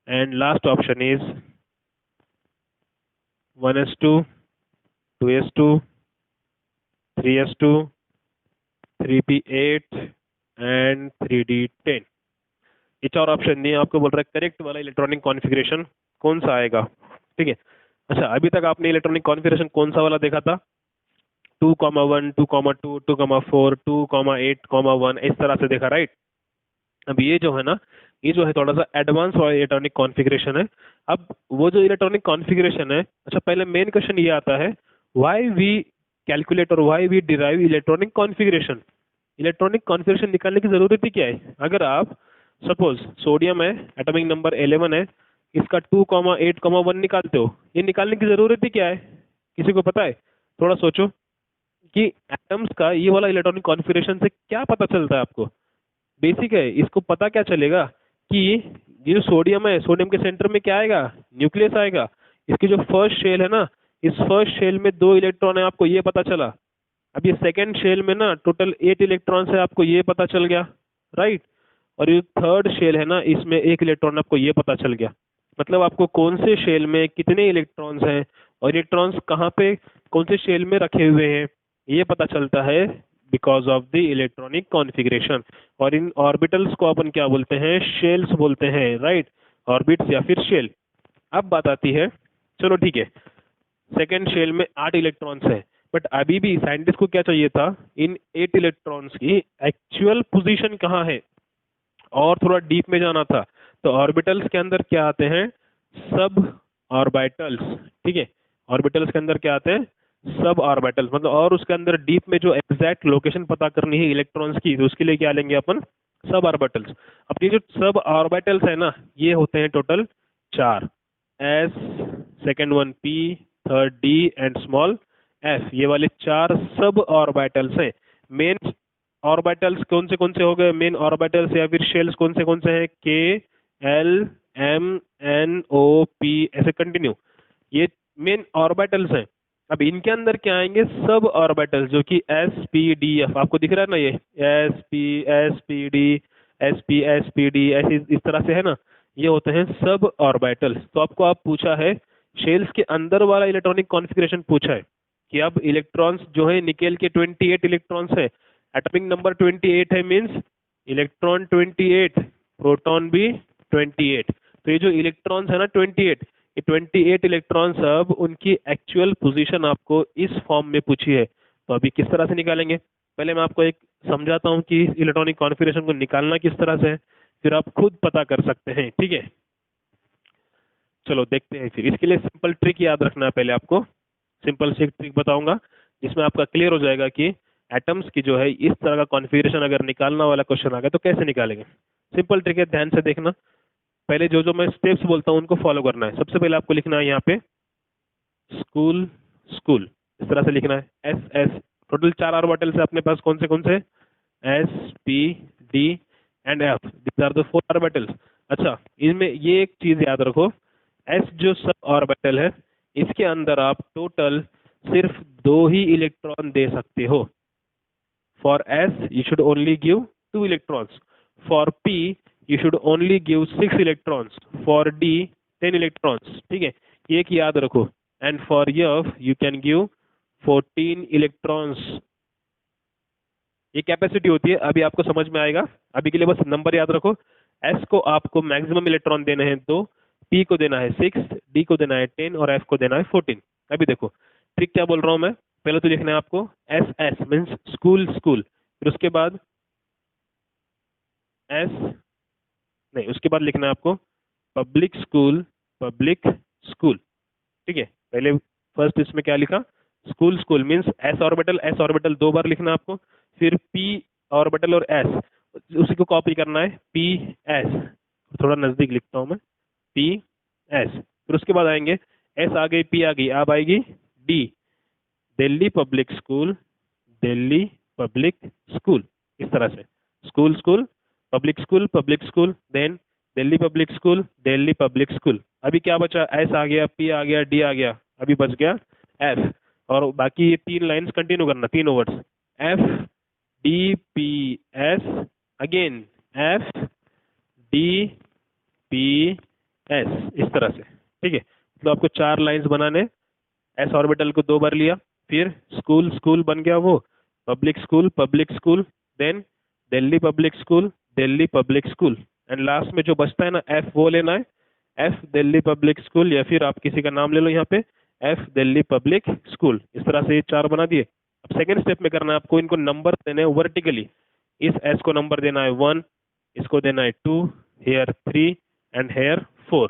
and last option is 1s2, 2s2, 3s2, 3p8 and 3d10। ये चार option नहीं है, आपको बोल रहा है correct वाला electronic configuration कौन सा आएगा, ठीक है। अच्छा, अभी तक आपने इलेक्ट्रॉनिक कॉन्फ़िगरेशन कौन सा वाला देखा था? 2,1, 2,2, 2,4, 2,8,1 इस तरह से देखा, राइट। अब ये जो है ना, ये जो है थोड़ा सा एडवांस वाला इलेक्ट्रॉनिक कॉन्फ़िगरेशन है। अब वो जो इलेक्ट्रॉनिक कॉन्फ़िगरेशन है, अच्छा पहले मेन क्वेश्चन ये आता है, व्हाई वी कैलकुलेट और why we derive electronic configuration. Electronic configuration निकालने की जरूरत ही क्या है? अगर आप सपोज सोडियम है, एटॉमिक नंबर 11 है, इसका 2,8,1 निकालते हो, ये निकालने की जरूरत ही क्या है? किसी को पता है? थोड़ा सोचो कि एटम्स का ये वाला इलेक्ट्रॉनिक कॉन्फ़िगरेशन से क्या पता चलता है आपको। बेसिक है, इसको पता क्या चलेगा कि ये जो सोडियम है, सोडियम के सेंटर में क्या आएगा? न्यूक्लियस आएगा। इसकी जो फर्स्ट शेल है ना, इस फर्स्ट शेल में 2 इलेक्ट्रॉन है, आपको ये पता चला। अब ये सेकेंड शेल में ना टोटल 8 इलेक्ट्रॉन्स है, आपको ये पता चल गया, राइट। और ये थर्ड शेल है ना, इसमें 1 इलेक्ट्रॉन, आपको ये पता चल गया। मतलब आपको कौन से शेल में कितने इलेक्ट्रॉन्स हैं और इलेक्ट्रॉन्स कहाँ पे कौन से शेल में रखे हुए हैं, ये पता चलता है because of the electronic configuration. और इन ऑर्बिटल्स को अपन क्या बोलते हैं? शेल्स बोलते हैं, राइट। ऑर्बिट्स या फिर शेल। अब बात आती है, चलो ठीक है, सेकेंड शेल में 8 इलेक्ट्रॉन्स हैं, बट अभी भी साइंटिस्ट को क्या चाहिए था? इन 8 इलेक्ट्रॉन्स की एक्चुअल पोजीशन कहाँ है, और थोड़ा डीप में जाना था। तो ऑर्बिटल्स के अंदर क्या आते हैं? सब ऑर्बिटल्स, ठीक है। ऑर्बिटल्स के अंदर क्या आते हैं? सब ऑर्बिटल्स, मतलब और उसके अंदर डीप में जो एग्जैक्ट लोकेशन पता करनी है इलेक्ट्रॉन्स की, तो उसके लिए क्या लेंगे अपन? Sub orbitals. अब ये जो सब ऑर्बिटल्स है ना, ये होते हैं total 4, S, second one P, third D and small F. ये वाले 4 सब ऑर्बिटल्स हैं। मेन ऑर्बिटल्स कौन से हो गए? मेन ऑर्बिटल्स या फिर शेल्स कौन से हैं? के, एल, एम, एन, ओ, पी, ऐसे कंटिन्यू, ये मेन ऑर्बिटल्स हैं। अब इनके अंदर क्या आएंगे? सब ऑर्बिटल्स, जो कि एस, पी, डी, एफ, आपको दिख रहा है ना, ये S P D, S P D, ऐसे इस तरह से है ना, ये होते हैं सब ऑर्बिटल्स। तो आपको आप पूछा है शेल्स के अंदर वाला इलेक्ट्रॉनिक कॉन्फ़िगरेशन पूछा है कि अब इलेक्ट्रॉन्स जो है निकेल के 28 इलेक्ट्रॉन्स है, एटॉमिक नंबर 28 है, मीन्स इलेक्ट्रॉन 28, प्रोटॉन भी 28। तो ये जो इलेक्ट्रॉन्स है ना 28, ये 28 इलेक्ट्रॉन्स अब उनकी एक्चुअल पोजीशन आपको इस फॉर्म में पूछी है, तो अभी किस तरह से निकालेंगे? पहले मैं आपको एक समझाता हूँ कि इलेक्ट्रॉनिक कॉन्फ़िगरेशन को निकालना किस तरह से है, फिर आप खुद पता कर सकते हैं, ठीक है? चलो देखते हैं। फिर इसके लिए सिंपल ट्रिक याद रखना है पहले आपको। सिंपल सी ट्रिक बताऊंगा जिसमें आपका क्लियर हो जाएगा कि एटम्स की जो है इस तरह का कॉन्फ़िगरेशन अगर निकालना वाला क्वेश्चन आ गया तो कैसे निकालेंगे। सिंपल ट्रिक है, ध्यान से देखना। पहले जो जो मैं स्टेप्स बोलता हूँ उनको फॉलो करना है। सबसे पहले आपको लिखना है यहाँ पे स्कूल स्कूल, इस तरह से लिखना है। एस एस, टोटल 4 ऑर्बिटल्स है अपने पास। कौन से? S, P, D and F, these are the 4 orbitals. अच्छा, इनमें ये एक चीज याद रखो, एस जो सब ऑर्बिटल है इसके अंदर आप टोटल सिर्फ 2 ही इलेक्ट्रॉन दे सकते हो। For S U should only give 2 electrons, for P U should only give 6 electrons, for D 10 electrons, ठीक है? ये एक याद रखो। And for F you can give 14 electrons. ये कैपेसिटी होती है, अभी आपको समझ में आएगा। अभी के लिए बस नंबर याद रखो। एस को आपको मैक्सिमम इलेक्ट्रॉन देने हैं 2, पी को देना है 6, डी को देना है 10 और एफ को देना है 14। अभी देखो ट्रिक क्या बोल रहा हूँ मैं। पहले तो लिखना है आपको S S means school school, फिर उसके बाद एस नहीं, उसके बाद लिखना है आपको पब्लिक स्कूल पब्लिक स्कूल, ठीक है? पहले फर्स्ट इसमें क्या लिखा? School school means S orbital 2 बार लिखना है आपको, फिर पी ऑर्बिटल और एस, उसी को कॉपी करना है पी एस। थोड़ा नजदीक लिखता हूं मैं, पी एस। फिर उसके बाद आएंगे एस आ गई, पी आ गई, अब आएगी D, Delhi public school Delhi public school, इस तरह से school school public school, then Delhi public school Delhi public school. अभी क्या बचा? एस आ गया, पी आ गया, डी आ गया, अभी बच गया एफ। और बाकी ये 3 लाइंस कंटिन्यू करना, तीनों words, F D P S, again F D P S, इस तरह से, ठीक है? तो आपको 4 लाइंस बनाने। एस ऑर्बिटल को 2 बार लिया, फिर स्कूल स्कूल बन गया वो, public school, then Delhi public school, and last में जो बचता है ना एफ, वो लेना है, एफ दिल्ली पब्लिक स्कूल, या फिर आप किसी का नाम ले लो यहाँ पे, एफ दिल्ली पब्लिक स्कूल। इस तरह से ये 4 बना दिए। अब सेकेंड स्टेप में करना है आपको, इनको नंबर देने हैं वर्टिकली। इस एस को नंबर देना है 1, इसको देना है 2, हेयर 3 एंड हेयर 4।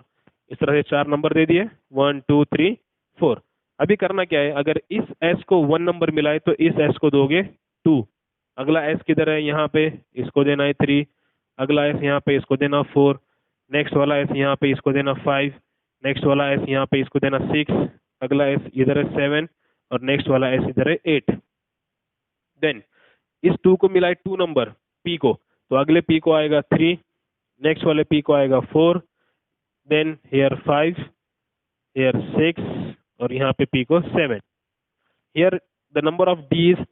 इस तरह से 4 नंबर दे दिए, 1 2 3 4। अभी करना क्या है, अगर इस एस को 1 नंबर मिला है तो इस एस को दोगे 2। अगला एस किधर है? यहाँ पे, इसको देना है 3। अगला एस यहाँ पे, इसको देना 4। नेक्स्ट वाला एस यहाँ पे, इसको देना 5। नेक्स्ट वाला एस यहाँ पे, इसको देना 6। अगला एस इधर है 7 और नेक्स्ट वाला एस इधर है 8। देन इस 2 को मिला है 2 नंबर पी को, तो अगले पी को आएगा 3, नेक्स्ट वाले पी को आएगा 4, देन हेयर 5, हेयर 6 और यहाँ पे पी को 7। Here the number of D is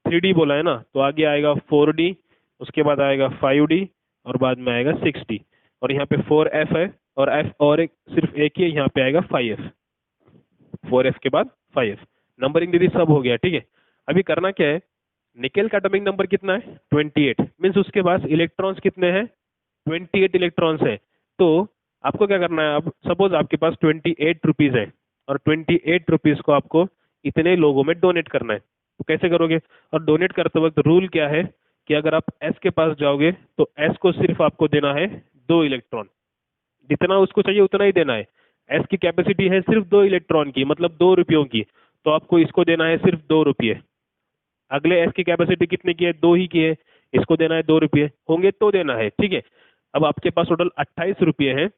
3D बोला है ना, तो आगे आएगा 4D, उसके बाद आएगा 5D और बाद में आएगा 6D। और यहाँ पे 4F है और F और एक सिर्फ एक ही है, यहाँ पे आएगा 5F। 4F के बाद 5F। नंबरिंग दीदी सब हो गया, ठीक है? अभी करना क्या है, निकेल का एटॉमिक नंबर कितना है? 28, मीन्स उसके पास इलेक्ट्रॉन्स कितने हैं? 28 इलेक्ट्रॉन्स है। तो आपको क्या करना है, अब सपोज आपके पास 28 रुपीज है और 28 रुपीज को आपको इतने लोगों में डोनेट करना है, तो कैसे करोगे? और डोनेट करते वक्त रूल क्या है कि अगर आप एस के पास जाओगे तो एस को सिर्फ आपको देना है 2 इलेक्ट्रॉन, जितना उसको चाहिए उतना ही देना है। एस की कैपेसिटी है सिर्फ 2 इलेक्ट्रॉन की, मतलब 2 रुपयों की, तो आपको इसको देना है सिर्फ 2 रुपये। अगले एस की कैपेसिटी कितने की है? 2 ही की है, इसको देना है 2 रुपये, होंगे तो देना है, ठीक है? अब आपके पास टोटल 28 रुपये है।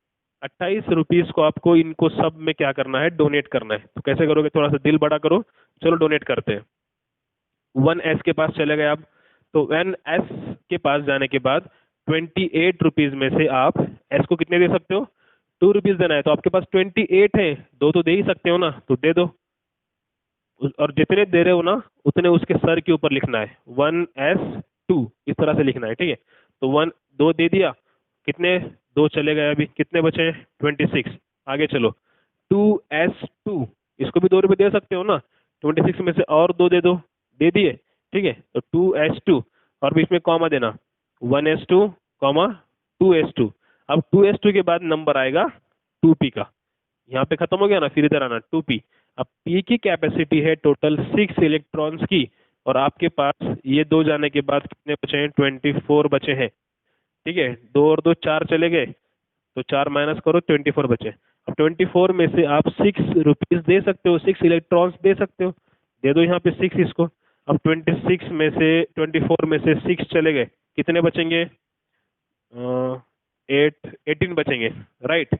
28 रुपीज को आपको इनको सब में क्या करना है? डोनेट करना है। तो कैसे करोगे? थोड़ा सा दिल बड़ा करो, चलो डोनेट करते हैं। 1 एस के पास चले गए आप, तो 1 एस के पास जाने के बाद 28 रुपीज में से आप एस को कितने दे सकते हो? 2 रुपीज देना है, तो आपके पास 28 है, 2 तो दे ही सकते हो ना, तो दे दो। और जितने दे रहे हो ना उतने उसके सर के ऊपर लिखना है, 1S2, इस तरह से लिखना है, ठीक है? तो 2 दे दिया, कितने? 2 चले गए, अभी कितने बचे? 26। आगे चलो, 2S2, इसको भी 2 रुपये दे सकते हो ना, 26 में से और 2 दे दो, दे दिए, ठीक है? तो 2S2 और बीच में कॉमा देना, 1S2 कॉमा 2S2। अब 2S2 के बाद नंबर आएगा 2P का, यहाँ पे खत्म हो गया ना, फिर इधर आना 2p। अब p की कैपेसिटी है टोटल 6 इलेक्ट्रॉन्स की, और आपके पास ये दो जाने के बाद कितने बचे हैं, 24 बचे हैं। ठीक है, दो और दो चार चले गए, तो चार माइनस करो, 24 बचे। अब 24 में से आप 6 रुपीज दे सकते हो, 6 इलेक्ट्रॉन्स दे सकते हो, दे दो यहाँ पे 6 इसको। अब 26 में से 24 में से 6 चले गए, कितने बचेंगे, 18 बचेंगे, राइट।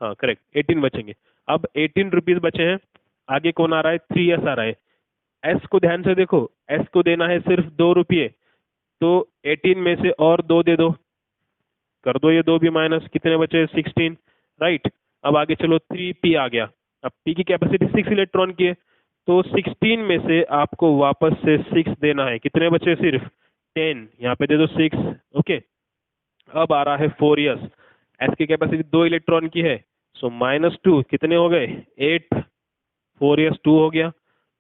हाँ करेक्ट, 18 बचेंगे। अब 18 रुपीज बचे हैं, आगे कौन आ रहा है, 3s आ रहा है। एस को ध्यान से देखो, एस को देना है सिर्फ 2 रुपये, तो 18 में से और दो दे दो, कर दो ये दो भी माइनस, कितने बचे, 16, राइट। अब आगे चलो 3p आ गया। अब p की कैपेसिटी 6 इलेक्ट्रॉन की है, तो 16 में से आपको वापस से 6 देना है, कितने बचे, सिर्फ 10, यहाँ पे दे दो 6, ओके। अब आ रहा है 4s, s की कैपेसिटी 2 इलेक्ट्रॉन की है, सो -2, कितने हो गए, 8, 4s 2 हो गया।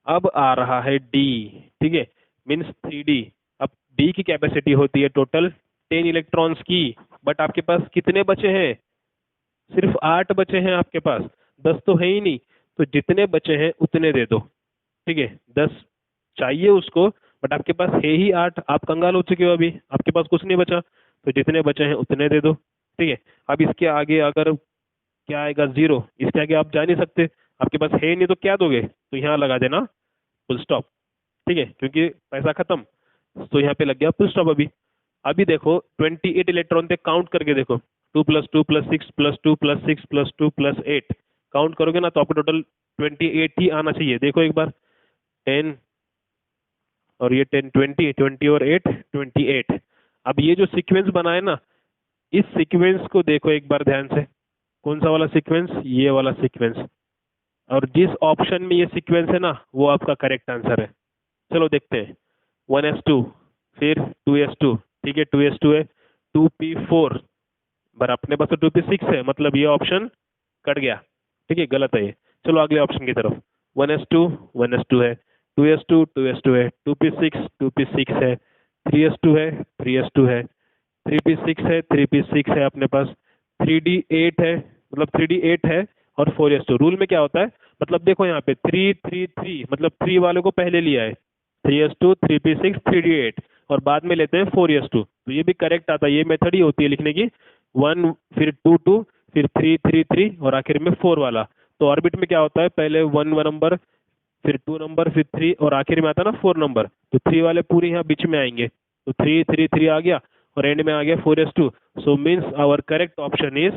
अब आ रहा है d, ठीक है, मीन्स 3d। अब d की कैपेसिटी होती है टोटल 10 इलेक्ट्रॉन्स की, बट आपके पास कितने बचे हैं, सिर्फ 8 बचे हैं आपके पास, 10 तो है ही नहीं, तो जितने बचे हैं उतने दे दो। ठीक है, 10 चाहिए उसको, बट आपके पास है ही 8, आप कंगाल हो चुके हो, अभी आपके पास कुछ नहीं बचा, तो जितने बचे हैं उतने दे दो। ठीक है, अब इसके आगे अगर क्या आएगा, 0, इसके आगे आप जा नहीं सकते, आपके पास है ही नहीं, तो क्या दोगे, तो यहाँ लगा देना फुल स्टॉप। ठीक है, क्योंकि पैसा खत्म, तो यहाँ पे लग गया फुल स्टॉप। अभी अभी देखो 28 इलेक्ट्रॉन थे, काउंट करके देखो, 2 + 2 + 6 + 2 + 8, काउंट करोगे ना तो आपको टोटल 28 ही आना चाहिए। देखो एक बार, 10 और ये 10, 20 और 8, 28। अब ये जो सीक्वेंस बना है ना, इस सीक्वेंस को देखो एक बार ध्यान से, कौन सा वाला सीक्वेंस, ये वाला सीक्वेंस, और जिस ऑप्शन में ये सीक्वेंस है ना, वो आपका करेक्ट आंसर है। चलो देखते हैं, 1s2, फिर 2s2, ठीक है 2s2 है, 2p4, पर अपने पास तो 2p6 है, मतलब ये ऑप्शन कट गया। ठीक है, गलत है ये। चलो अगले ऑप्शन की तरफ, 1s2, 1s2 है, 2s2, 2s2 है, 2p6, 2p6 है, 3s2 है, 3s2 है, 3p6 है, 3p6 है अपने पास, 3d8 है, मतलब 3d8 है, और 4s2। रूल में क्या होता है, मतलब देखो यहाँ पे 3 3 3, मतलब 3 वाले को पहले लिया है, 3s2, 3p6, 3d8, और बाद में लेते हैं 4s2, तो ये भी करेक्ट आता है। ये मेथड ही होती है लिखने की, 1 फिर 2 2 फिर 3 3 3 और आखिर में 4 वाला। तो ऑर्बिट में क्या होता है, पहले 1 नंबर, फिर 2 नंबर, फिर 3, और आखिर में आता है ना 4 नंबर, तो 3 वाले पूरे यहाँ बीच में आएंगे, तो 3 3 3 आ गया, और एंड में आ गया 4s2। So means our correct option is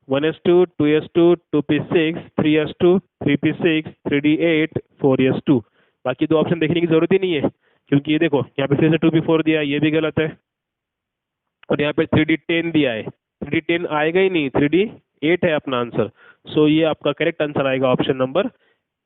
1s2, 2s2, 2p6, 3s2, 3p6, 3d8, 4s2। बाकी दो ऑप्शन देखने की जरूरत ही नहीं है, क्योंकि ये देखो यहाँ पे फिर से 2p4 दिया है, ये भी गलत है, और यहाँ पे 3d10 दिया है, 3d10 आएगा ही नहीं, 3d8 है अपना आंसर। सो ये आपका करेक्ट आंसर आएगा ऑप्शन नंबर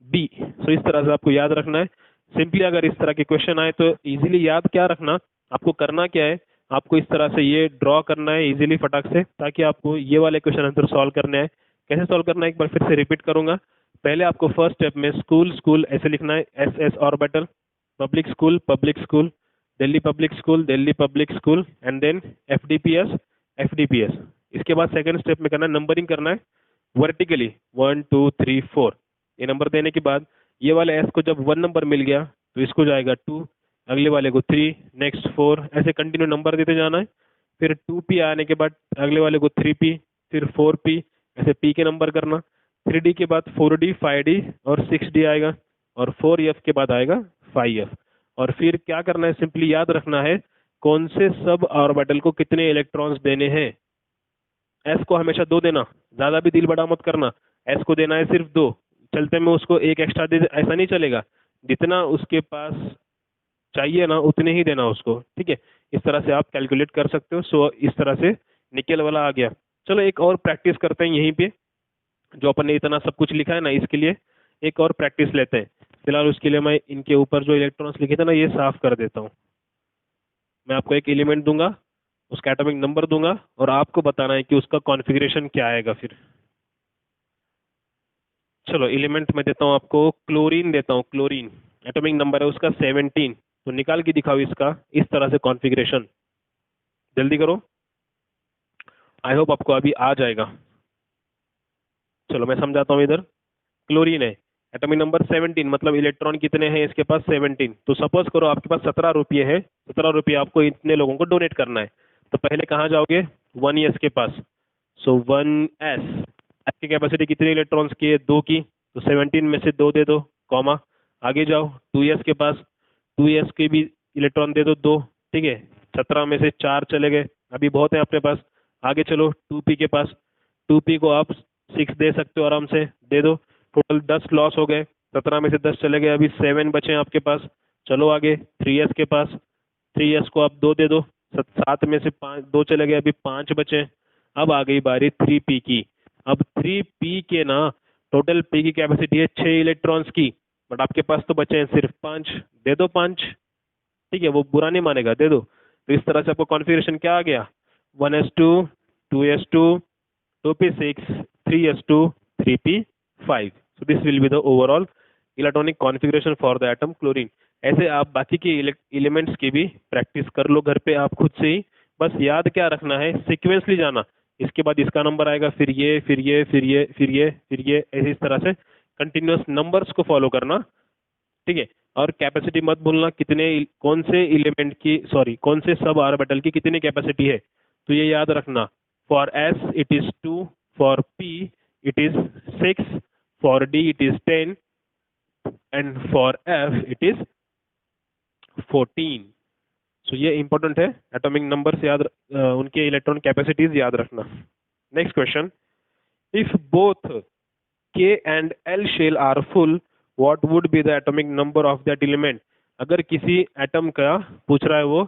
बी। सो इस तरह से आपको याद रखना है। सिंपली अगर इस तरह के क्वेश्चन आए तो इजीली याद क्या रखना, आपको करना क्या है, आपको इस तरह से ये ड्रॉ करना है इजीली फटाक से, ताकि आपको ये वाले क्वेश्चन आंसर सॉल्व करने हैं। कैसे सॉल्व करना है एक बार फिर से रिपीट करूंगा। पहले आपको फर्स्ट स्टेप में स्कूल स्कूल ऐसे लिखना है, SS orbital, public school, Delhi public school, Delhi public school, and then FDPS, FDPS। इसके बाद सेकंड स्टेप में करना है, नंबरिंग करना है वर्टिकली, 1 2 3 4। ये नंबर देने के बाद ये वाले एस को जब 1 नंबर मिल गया तो इसको जाएगा 2, अगले वाले को 3, नेक्स्ट 4, ऐसे कंटिन्यू नंबर देते जाना है। फिर 2p आने के बाद अगले वाले को 3p, फिर 4p, ऐसे p के नंबर करना। 3d के बाद 4d, 5d और 6d आएगा, और 4f के बाद आएगा 5f। और फिर क्या करना है, सिंपली याद रखना है कौन से सब ऑर्बिटल को कितने इलेक्ट्रॉन्स देने हैं। एस को हमेशा 2 देना, ज्यादा भी दिल बड़ा मत करना, एस को देना है सिर्फ 2, चलते में उसको एक एक्स्ट्रा दे, ऐसा नहीं चलेगा, जितना उसके पास चाहिए ना उतने ही देना उसको। ठीक है, इस तरह से आप कैलकुलेट कर सकते हो। सो इस तरह से निकल वाला आ गया। चलो एक और प्रैक्टिस करते हैं यहीं पे, जो अपन ने इतना सब कुछ लिखा है ना, इसके लिए एक और प्रैक्टिस लेते हैं। फिलहाल उसके लिए मैं इनके ऊपर जो इलेक्ट्रॉन्स लिखे थे ना, ये साफ कर देता हूँ। मैं आपको एक एलिमेंट दूंगा, उसका एटॉमिक नंबर दूंगा, और आपको बताना है कि उसका कॉन्फ़िगरेशन क्या आएगा फिर। चलो एलिमेंट में देता हूँ आपको, क्लोरीन देता हूँ, क्लोरीन, एटॉमिक नंबर है उसका 17। तो निकाल के दिखाओ इसका इस तरह से कॉन्फ़िगरेशन, जल्दी करो, आई होप आपको अभी आ जाएगा। चलो मैं समझाता हूँ इधर। क्लोरीन है, एटॉमिक नंबर 17, मतलब इलेक्ट्रॉन कितने हैं इसके पास? 17। तो सपोज करो आपके पास 17 रुपये है, 17 रुपये आपको इतने लोगों को डोनेट करना है। तो पहले कहाँ जाओगे? 1s के पास। सो 1s की कैपेसिटी कितनी इलेक्ट्रॉन्स की है? 2 की। तो 17 में से 2 दे दो, कॉमा। आगे जाओ 2s के पास, 2s के भी इलेक्ट्रॉन दे दो 2। ठीक है, 17 में से 4 चले गए, अभी बहुत है अपने पास। आगे चलो 2p के पास, 2p को आप 6 दे सकते हो आराम से, दे दो। टोटल 10 लॉस हो गए, 17 में से 10 चले गए, अभी 7 बचे हैं आपके पास। चलो आगे 3s के पास, 3s को आप 2 दे दो, 7 में से 5 2 चले गए, अभी 5 बचे हैं। अब आ गई बारी 3p की। अब 3p के ना टोटल p की कैपेसिटी है 6 इलेक्ट्रॉन्स की, बट आपके पास तो बचे हैं सिर्फ 5, दे दो 5। ठीक है, वो बुरा नहीं मानेगा, दे दो। तो इस तरह से आपको कॉन्फ़िगरेशन क्या आ गया? 1s2, 2s2, 2p6, 3s2, 3p5। So this will be the overall electronic configuration for the atom chlorine। ऐसे आप बाकी के एलिमेंट्स की भी प्रैक्टिस कर लो घर पे आप खुद से ही। बस याद क्या रखना है, सीक्वेंसली जाना। इसके बाद इसका नंबर आएगा, फिर ये, फिर ये, फिर ये, फिर ये, फिर ये, ऐसे इस तरह से कंटिन्यूअस नंबर्स को फॉलो करना। ठीक है, और कैपेसिटी मत भूलना, कितने कौन से एलिमेंट की, सॉरी कौन से सब ऑर्बिटल की कितनी कैपेसिटी है, तो ये याद रखना। For S it is 2, for P it is 6, for D it is 10, and for F it is 14। सो ये इंपॉर्टेंट है, एटॉमिक नंबर याद उनके इलेक्ट्रॉन कैपेसिटीज याद रखना। Next question, if both K and L shell are full, what would be the atomic number of that element? अगर किसी atom का पूछ रहा है वो,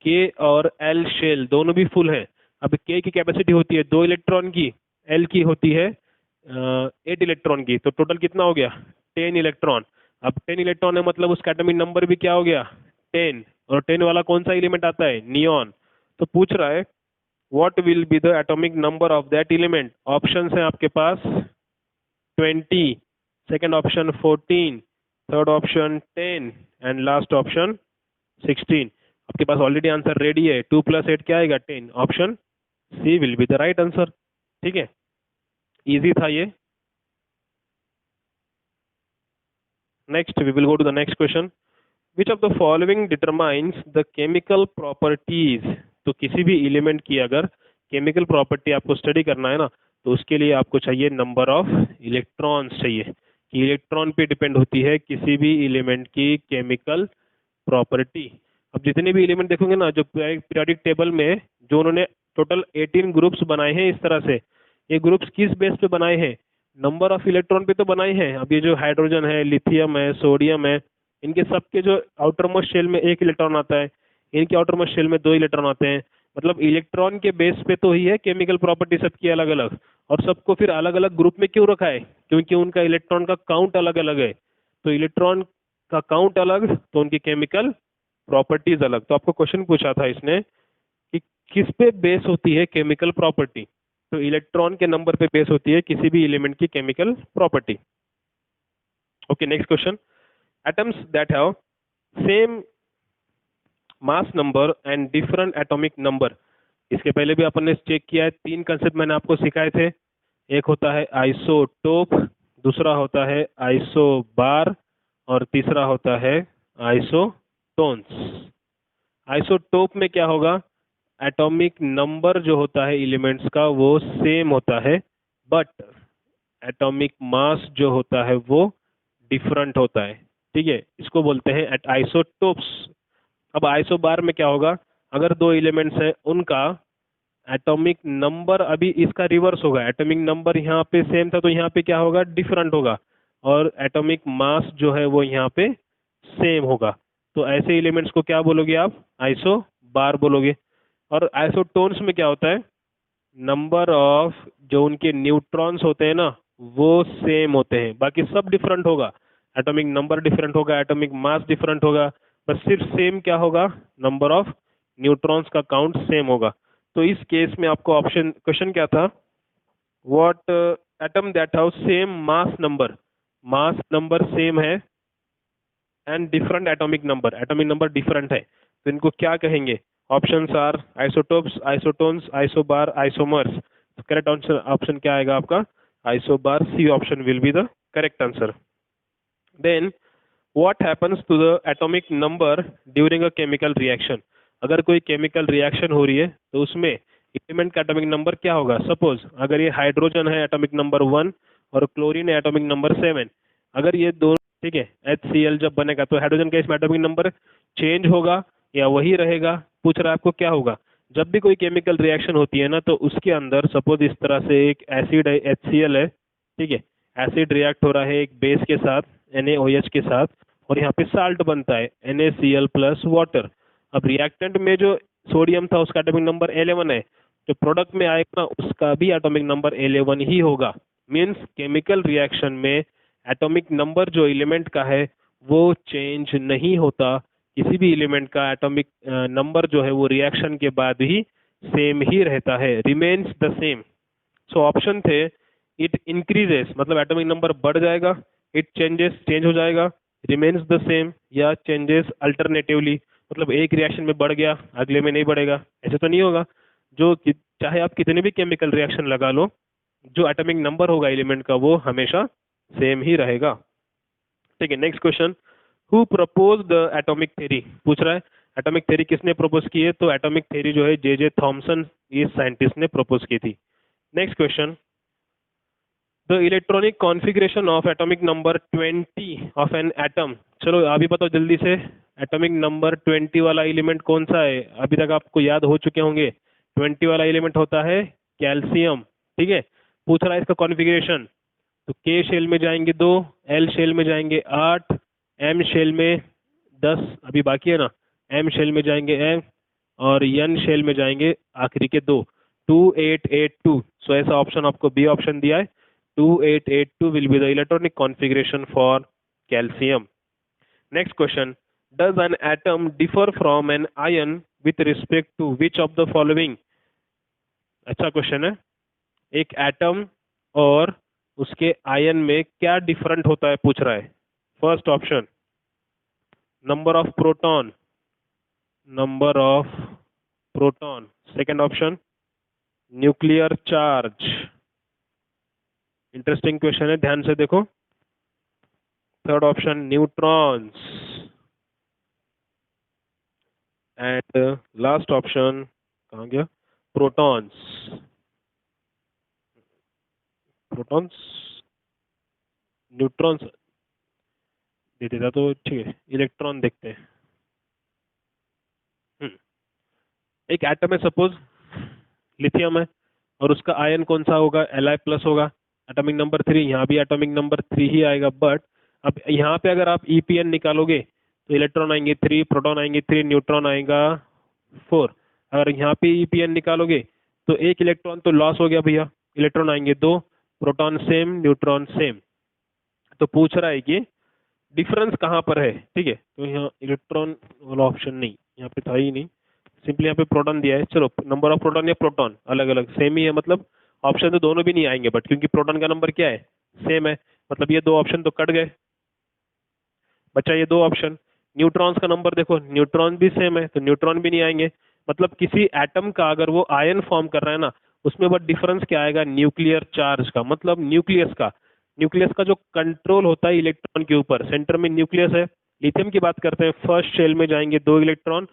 K और L शेल दोनों भी फुल हैं। अब K की कैपेसिटी होती है 2 इलेक्ट्रॉन की, L की होती है 8 इलेक्ट्रॉन की, तो टोटल कितना हो गया? 10 इलेक्ट्रॉन। अब 10 इलेक्ट्रॉन है मतलब उसका एटॉमिक नंबर भी क्या हो गया? 10। और 10 वाला कौन सा एलिमेंट आता है? नियॉन। तो पूछ रहा है what will be the atomic number of that element. Option है आपके पास 20, second option 14, third option 10, and last option 16। आपके पास ऑलरेडी आंसर रेडी है, 2 + 8 क्या आएगा? 10। Option C will be the right answer. ठीक है, इजी था ये। Next we will go to the next question, which of the following determines the chemical properties. तो किसी भी एलिमेंट की अगर केमिकल प्रॉपर्टी आपको स्टडी करना है ना, तो उसके लिए आपको चाहिए नंबर ऑफ इलेक्ट्रॉन्स चाहिए, कि इलेक्ट्रॉन पे डिपेंड होती है किसी भी एलिमेंट की केमिकल प्रॉपर्टी। अब जितने भी एलिमेंट देखोगे ना, जो पीरियोडिक टेबल में जो उन्होंने टोटल 18 ग्रुप्स बनाए हैं इस तरह से, ये ग्रुप्स किस बेस पे बनाए हैं? नंबर ऑफ इलेक्ट्रॉन पे तो बनाए हैं। अब ये जो हाइड्रोजन है, लिथियम है, सोडियम है, इनके सबके जो आउटर मोस्ट शेल में 1 इलेक्ट्रॉन आता है, इनके आउटर मोस्ट शेल में 2 इलेक्ट्रॉन आते हैं। मतलब इलेक्ट्रॉन के बेस पे तो ही है केमिकल प्रॉपर्टी सबकी अलग अलग। और सबको फिर अलग अलग ग्रुप में क्यों रखा है? क्योंकि उनका इलेक्ट्रॉन का काउंट अलग अलग है। तो इलेक्ट्रॉन का काउंट अलग तो उनकी केमिकल प्रॉपर्टीज अलग। तो आपको क्वेश्चन पूछा था इसने कि किस पे बेस होती है केमिकल प्रॉपर्टी, तो इलेक्ट्रॉन के नंबर पे बेस होती है किसी भी एलिमेंट की chemical property. Okay, next question, atoms that have same mass number and different atomic number। इसके पहले भी अपन ने चेक किया है, 3 कंसेप्ट मैंने आपको सिखाए थे। एक होता है आइसोटोप, दूसरा होता है आइसोबार, और तीसरा होता है आइसोटोन्स। आइसोटोप में क्या होगा? एटॉमिक नंबर जो होता है एलिमेंट्स का वो सेम होता है, बट एटॉमिक मास जो होता है वो डिफरेंट होता है। ठीक है, इसको बोलते हैं आइसोटोप्स। अब आइसोबार में क्या होगा? अगर 2 एलिमेंट्स हैं उनका एटॉमिक नंबर, अभी इसका रिवर्स होगा, एटॉमिक नंबर यहाँ पे सेम था तो यहाँ पे क्या होगा? डिफरेंट होगा। और एटॉमिक मास जो है वो यहाँ पे सेम होगा। तो ऐसे एलिमेंट्स को क्या बोलोगे आप? आइसोबार बोलोगे। और आइसोटोन्स में क्या होता है? नंबर ऑफ जो उनके न्यूट्रॉन्स होते हैं ना वो सेम होते हैं, बाकी सब डिफरेंट होगा। एटॉमिक नंबर डिफरेंट होगा, एटॉमिक मास डिफरेंट होगा, बस सिर्फ सेम क्या होगा? नंबर ऑफ न्यूट्रॉन्स का काउंट सेम होगा। तो इस केस में आपको ऑप्शन, क्वेश्चन क्या था? What atom that have same mass number same है and different atomic number different है, तो इनको क्या कहेंगे? Options are isotopes, isotones, isobar, isomers. Correct answer option क्या आएगा आपका? isobar. C option will be the correct answer. Then what happens to the atomic number during a chemical reaction? अगर कोई केमिकल रिएक्शन हो रही है तो उसमें एलिमेंट का एटॉमिक नंबर क्या होगा? सपोज अगर ये हाइड्रोजन है एटॉमिक नंबर 1 और क्लोरीन है एटॉमिक नंबर 7, अगर ये दोनों, ठीक है, HCl जब बनेगा तो हाइड्रोजन का इसमें एटॉमिक नंबर चेंज होगा या वही रहेगा? पूछ रहा है आपको क्या होगा जब भी कोई केमिकल रिएक्शन होती है ना, तो उसके अंदर सपोज इस तरह से एक एसिड है HCl है, ठीक है, एसिड रिएक्ट हो रहा है एक बेस के साथ NaOH के साथ, और यहाँ पे साल्ट बनता है NaCl प्लस वाटर। अब रिएक्टेंट में जो सोडियम था उसका एटॉमिक नंबर 11 है, जो प्रोडक्ट में आएगा ना उसका भी एटॉमिक नंबर 11 ही होगा। मीन्स केमिकल रिएक्शन में एटॉमिक नंबर जो एलिमेंट का है वो चेंज नहीं होता, किसी भी एलिमेंट का एटॉमिक नंबर जो है वो रिएक्शन के बाद ही सेम ही रहता है, remains the same. So option थे इट इंक्रीजेस मतलब एटॉमिक नंबर बढ़ जाएगा, इट चेंज हो जाएगा, रिमेन्स द सेम, या चेंजेस अल्टरनेटिवली मतलब एक रिएक्शन में बढ़ गया अगले में नहीं बढ़ेगा, ऐसे तो नहीं होगा। चाहे आप कितने भी केमिकल रिएक्शन लगा लो, जो एटॉमिक नंबर होगा एलिमेंट का वो हमेशा सेम ही रहेगा। ठीक है, next question, who propose the atomic theory? पूछ रहा है एटॉमिक थ्योरी किसने प्रपोज की है? तो एटॉमिक थ्योरी जो है J.J. थॉमसन इस साइंटिस्ट ने प्रपोज की थी। Next question, the electronic configuration of atomic number 20 of an atom. चलो अभी बताओ जल्दी से, एटॉमिक नंबर 20 वाला एलिमेंट कौन सा है? अभी तक आपको याद हो चुके होंगे, 20 वाला एलिमेंट होता है कैल्शियम। ठीक है, पूछ रहा है इसका कॉन्फ़िगरेशन, तो K शेल में जाएंगे 2, L शेल में जाएंगे 8, M शेल में 10 अभी बाकी है ना, M शेल में जाएंगे M, और N शेल में जाएंगे आखिरी के 2, 2882। सो ऐसा ऑप्शन आपको बी ऑप्शन दिया है, 2882 will be the electronic configuration for calcium. Next question, does an atom differ from an ion with respect to which of the following? अच्छा क्वेश्चन है, एक एटम और उसके आयन में क्या डिफरेंट होता है पूछ रहा है। First option number of proton, number of proton. Second option nuclear charge. Interesting question है, ध्यान से देखो। Third option neutrons, and last option कहाँ गया, प्रोटॉन्स। प्रोटॉन्स, न्यूट्रॉन्स दे देता तो ठीक है, इलेक्ट्रॉन देखते हैं। एक एटम है सपोज लिथियम है, और उसका आयन कौन सा होगा? Li प्लस होगा, एटॉमिक नंबर 3, यहाँ भी एटॉमिक नंबर 3 ही आएगा। बट अब यहाँ पे अगर आप EPN निकालोगे तो इलेक्ट्रॉन आएंगे 3, प्रोटॉन आएंगे 3, न्यूट्रॉन आएगा 4। अगर यहाँ पे EPN निकालोगे तो एक इलेक्ट्रॉन तो लॉस हो गया भैया, इलेक्ट्रॉन आएंगे 2, प्रोटॉन सेम, न्यूट्रॉन सेम। तो पूछ रहा है कि डिफरेंस कहाँ पर है? ठीक है, तो यहाँ इलेक्ट्रॉन वाला ऑप्शन नहीं, यहाँ पे था ही नहीं, सिंपली यहाँ पे प्रोटॉन दिया है। चलो नंबर ऑफ प्रोटॉन या प्रोटॉन अलग अलग सेम ही है, मतलब ऑप्शन तो दोनों भी नहीं आएंगे, बट क्योंकि प्रोटॉन का नंबर क्या है, सेम है, मतलब ये दो ऑप्शन तो कट गए, बच्चा ये दो ऑप्शन। न्यूट्रॉन्स का नंबर देखो, न्यूट्रॉन भी सेम है तो न्यूट्रॉन भी नहीं आएंगे। मतलब किसी एटम का अगर वो आयन फॉर्म कर रहा है ना, उसमें बस डिफरेंस क्या आएगा, न्यूक्लियर चार्ज का, मतलब न्यूक्लियस का जो कंट्रोल होता है इलेक्ट्रॉन के ऊपर, सेंटर में न्यूक्लियस है। लिथियम की बात करते हैं, फर्स्ट शेल में जाएंगे 2 इलेक्ट्रॉन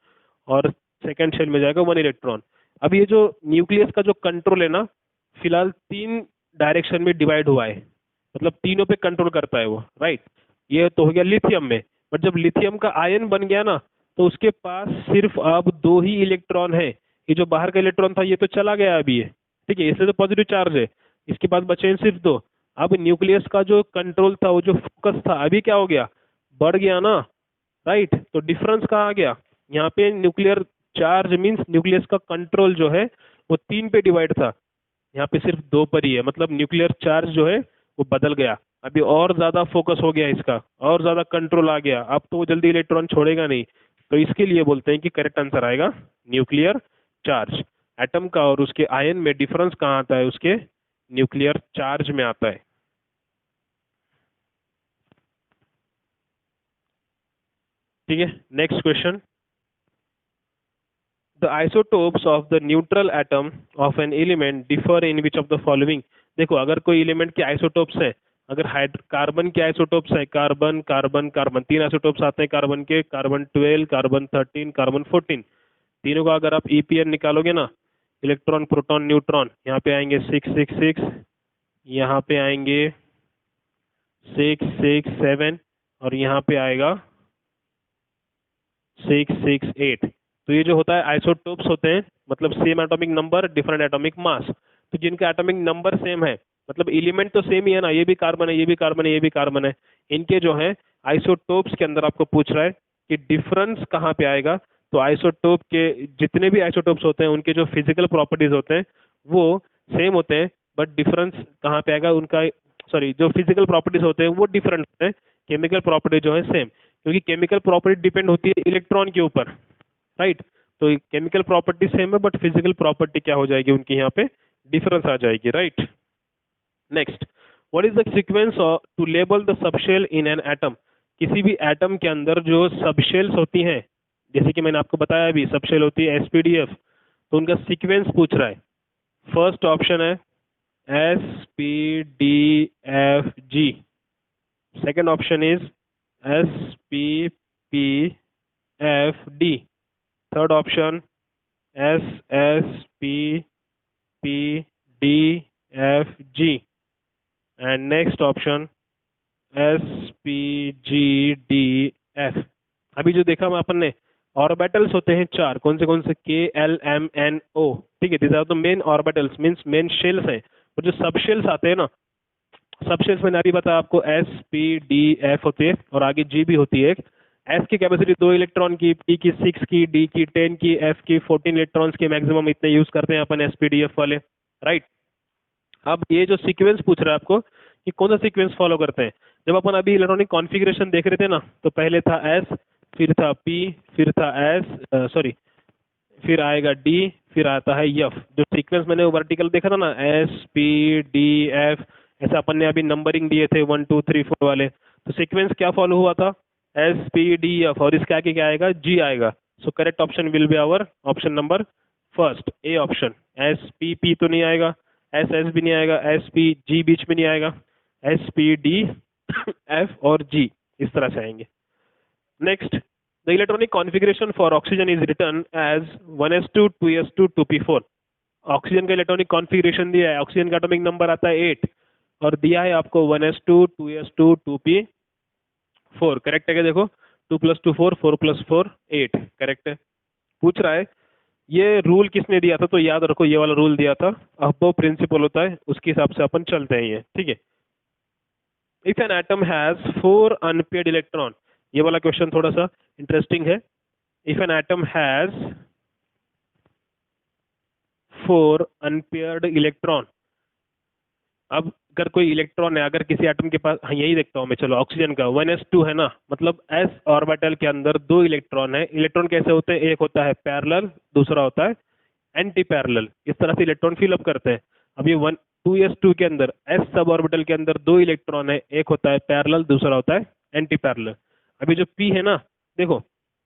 और सेकेंड शेल में जाएगा 1 इलेक्ट्रॉन। अब ये जो न्यूक्लियस का जो कंट्रोल है ना, फिलहाल 3 डायरेक्शन में डिवाइड हुआ है, मतलब तीनों पे कंट्रोल करता है वो, राइट। ये तो हो गया लिथियम में, बट जब लिथियम का आयन बन गया ना, तो उसके पास सिर्फ अब 2 ही इलेक्ट्रॉन है। ये जो बाहर का इलेक्ट्रॉन था ये तो चला गया अभी है, ठीक है, इसलिए तो पॉजिटिव चार्ज है। इसके पास बचे हैं सिर्फ 2। अब न्यूक्लियस का जो कंट्रोल था, वो जो फोकस था, अभी क्या हो गया, बढ़ गया ना, राइट। तो डिफरेंस कहाँ आ गया, यहाँ पे न्यूक्लियर चार्ज मीन्स न्यूक्लियस का कंट्रोल जो है वो 3 पे डिवाइड था, यहाँ पे सिर्फ 2 पर ही है, मतलब न्यूक्लियर चार्ज जो है वो बदल गया, अभी और ज्यादा फोकस हो गया इसका, और ज्यादा कंट्रोल आ गया, अब तो वो जल्दी इलेक्ट्रॉन छोड़ेगा नहीं। तो इसके लिए बोलते हैं कि करेक्ट आंसर आएगा न्यूक्लियर चार्ज। एटम का और उसके आयन में डिफरेंस कहाँ आता है, उसके न्यूक्लियर चार्ज में आता है। ठीक है, next question, the isotopes of the neutral atom of an element differ in which of the following. देखो अगर कोई एलिमेंट के आइसोटोप्स है, अगर कार्बन के आइसोटोप्स है, कार्बन कार्बन कार्बन, तीन आइसोटोप्स आते हैं कार्बन के, कार्बन 12, कार्बन 13, कार्बन 14, तीनों का अगर आप ईपीएन निकालोगे ना, इलेक्ट्रॉन प्रोटॉन न्यूट्रॉन, यहाँ पे आएंगे 666, यहाँ पे आएंगे 667 और यहाँ पे आएगा 668। तो ये जो होता है आइसोटोप्स होते हैं, मतलब same atomic number different atomic mass. तो जिनका एटॉमिक नंबर सेम है, मतलब एलिमेंट तो सेम ही है ना, ये भी कार्बन है, ये भी कार्बन है, ये भी कार्बन है, इनके जो है आइसोटोप्स के अंदर आपको पूछ रहा है कि डिफरेंस कहाँ पे आएगा। तो आइसोटोप के जितने भी आइसोटोप्स होते हैं उनके जो फिजिकल प्रॉपर्टीज होते हैं वो सेम होते हैं, बट डिफरेंस कहाँ पे आएगा उनका, सॉरी, जो फिजिकल प्रॉपर्टीज होते हैं वो डिफरेंट होते हैं, केमिकल प्रॉपर्टी जो है सेम, क्योंकि केमिकल प्रॉपर्टी डिपेंड होती है इलेक्ट्रॉन के ऊपर, राइट। तो केमिकल प्रॉपर्टी सेम है बट फिजिकल प्रॉपर्टी क्या हो जाएगी उनकी, यहाँ पे डिफरेंस आ जाएगी, right. Next, what is the sequence to label the subshell in an atom. किसी भी एटम के अंदर जो सबशेल्स होती हैं, जैसे कि मैंने आपको बताया अभी सबशेल होती है एसपीडीएफ, तो उनका सीक्वेंस पूछ रहा है। फर्स्ट ऑप्शन है SPDFG, second option is SPPFD, third option SSPPDFG and next option SPGDF। अभी जो देखा अपन ने, ऑर्बिटल्स होते हैं चार, कौन से KLMNO, ठीक है, this are the main orbitals, means main shells हैं। और जो सब शेल्स आते हैं ना, सब शेल्स मैंने अभी बताया आपको SPDF होती है और आगे G भी होती है। S की कैपेसिटी 2 इलेक्ट्रॉन की, P की 6 की, D की 10 की, F की 14 इलेक्ट्रॉन्स की, मैक्सिमम इतने यूज करते हैं अपन SPDF वाले, राइट। अब ये जो सीक्वेंस पूछ रहा है आपको कि कौन सा सीक्वेंस फॉलो करते हैं। जब अपन अभी इलेक्ट्रॉनिक कॉन्फ़िगरेशन देख रहे थे ना, तो पहले था S, फिर था P, फिर था फिर आएगा D, फिर आता है F। जो सीक्वेंस मैंने वर्टिकल देखा था ना, SPDF, ऐसा अपन ने अभी नंबरिंग दिए थे 1 2 3 4 वाले, तो सीक्वेंस क्या फॉलो हुआ था, SPDF, और इसके आगे क्या आएगा, G आएगा। So correct option will be our option number first, A option. SPP तो नहीं आएगा, SS भी नहीं आएगा, SPG बीच में नहीं आएगा, SPDF और G इस तरह से आएंगे। Next, the electronic configuration for oxygen is written as 1s2 2s2 2p4। Oxygen का इलेक्ट्रॉनिक कॉन्फ़िगरेशन दिया है, ऑक्सीजन का एटॉमिक नंबर आता है 8 और दिया है आपको 1s2 2s2 2p4। करेक्ट है क्या, देखो 2 + 2 4, 4 + 4 8, करेक्ट है। पूछ रहा है ये रूल किसने दिया था, तो याद रखो ये वाला रूल दिया था, अबो प्रिंसिपल होता है, उसके हिसाब से अपन चलते हैं ये, ठीक है। If an atom has 4 unpaired electron, ये वाला क्वेश्चन थोड़ा सा इंटरेस्टिंग है। If an atom has 4 unpaired electron, अब अगर कोई इलेक्ट्रॉन है, अगर किसी एटम के पास, हाँ यही देखता हूँ मैं, चलो ऑक्सीजन का 1s2 है ना, मतलब s ऑर्बिटल के अंदर 2 इलेक्ट्रॉन है। इलेक्ट्रॉन कैसे होते हैं, एक होता है पैरेलल, दूसरा होता है एंटी पैरेलल, इस तरह से इलेक्ट्रॉन फिलअप करते हैं। अब ये 2s2 के अंदर s सब ऑर्बिटल के अंदर 2 इलेक्ट्रॉन है, एक होता है पैरेलल, दूसरा होता है एंटी पैरेलल। अभी जो p है ना, देखो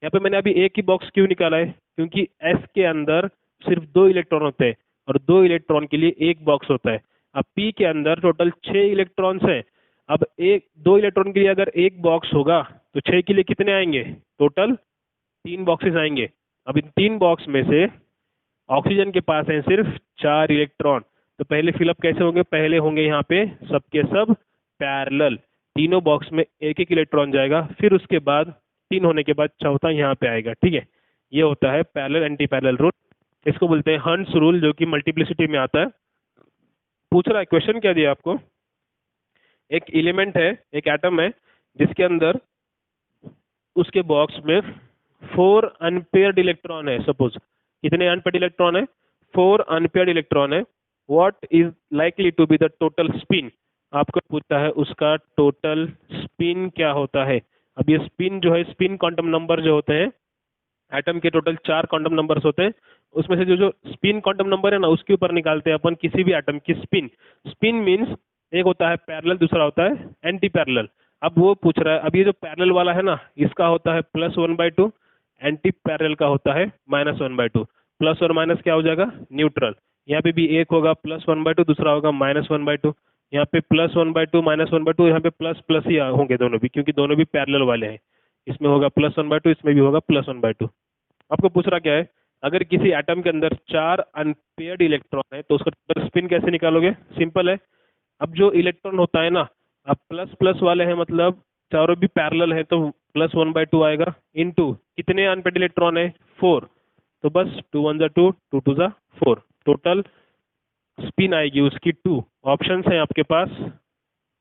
यहाँ पे मैंने अभी एक ही बॉक्स क्यों निकाला है, क्योंकि s के अंदर सिर्फ 2 इलेक्ट्रॉन होते हैं और 2 इलेक्ट्रॉन के लिए एक बॉक्स होता है। अब p के अंदर टोटल 6 इलेक्ट्रॉन्स हैं। अब 2 इलेक्ट्रॉन के लिए अगर एक बॉक्स होगा तो 6 के लिए कितने आएंगे, टोटल 3 बॉक्सेस आएंगे। अब इन 3 बॉक्स में से ऑक्सीजन के पास है सिर्फ 4 इलेक्ट्रॉन, तो पहले फिलअप कैसे होंगे, पहले होंगे यहाँ पे सबके सब पैरेलल, तीनों बॉक्स में एक एक इलेक्ट्रॉन जाएगा, फिर उसके बाद 3 होने के बाद चौथा यहाँ पे आएगा, ठीक है। ये होता है पैरेलल एंटी पैरेलल रूल, इसको बोलते हैं हंट्स रूल, जो कि मल्टीप्लिसिटी में आता है। पूछ रहा है क्वेश्चन क्या दिया आपको, एक एलिमेंट है, एक एटम है जिसके अंदर उसके बॉक्स में 4 अनपेयर्ड इलेक्ट्रॉन है। सपोज कितने अनपेयर्ड इलेक्ट्रॉन है, 4 अनपेयर्ड इलेक्ट्रॉन है। What is likely to be the total spin, आपको पूछता है उसका टोटल स्पिन क्या होता है। अब ये स्पिन जो है, स्पिन क्वांटम नंबर जो होते हैं, एटम के टोटल 4 क्वांटम नंबर्स होते हैं, उसमें से जो स्पिन क्वांटम नंबर है ना, उसके ऊपर निकालते हैं अपन किसी भी एटम की स्पिन। स्पिन मींस एक होता है पैरेलल, दूसरा होता है एंटी पैरेलल। अब वो पूछ रहा है, अब ये जो पैरेलल वाला है ना, इसका होता है +1/2, एंटी पैरेलल का होता है -1/2। प्लस और माइनस क्या हो जाएगा, न्यूट्रल। यहाँ पे भी एक होगा +1/2, दूसरा होगा -1/2। यहाँ पे +1/2 -1/2, यहाँ पे प्लस प्लस ही होंगे दोनों भी, क्योंकि दोनों भी पैरेलल वाले हैं। इसमें होगा +1/2, इसमें भी होगा +1/2। आपको पूछ रहा क्या है, अगर किसी एटम के अंदर 4 अनपेयर्ड इलेक्ट्रॉन है तो उसका टोटल स्पिन कैसे निकालोगे? सिंपल है। अब जो इलेक्ट्रॉन होता है ना, अब प्लस प्लस वाले हैं मतलब चारों भी पैरेलल है तो +1/2 आएगा, इनटू कितने अनपेयर्ड इलेक्ट्रॉन है? 4। तो बस 2 1 जा 2, 2 2 जा 4, टोटल स्पिन आएगी उसकी 2। ऑप्शंस हैं आपके पास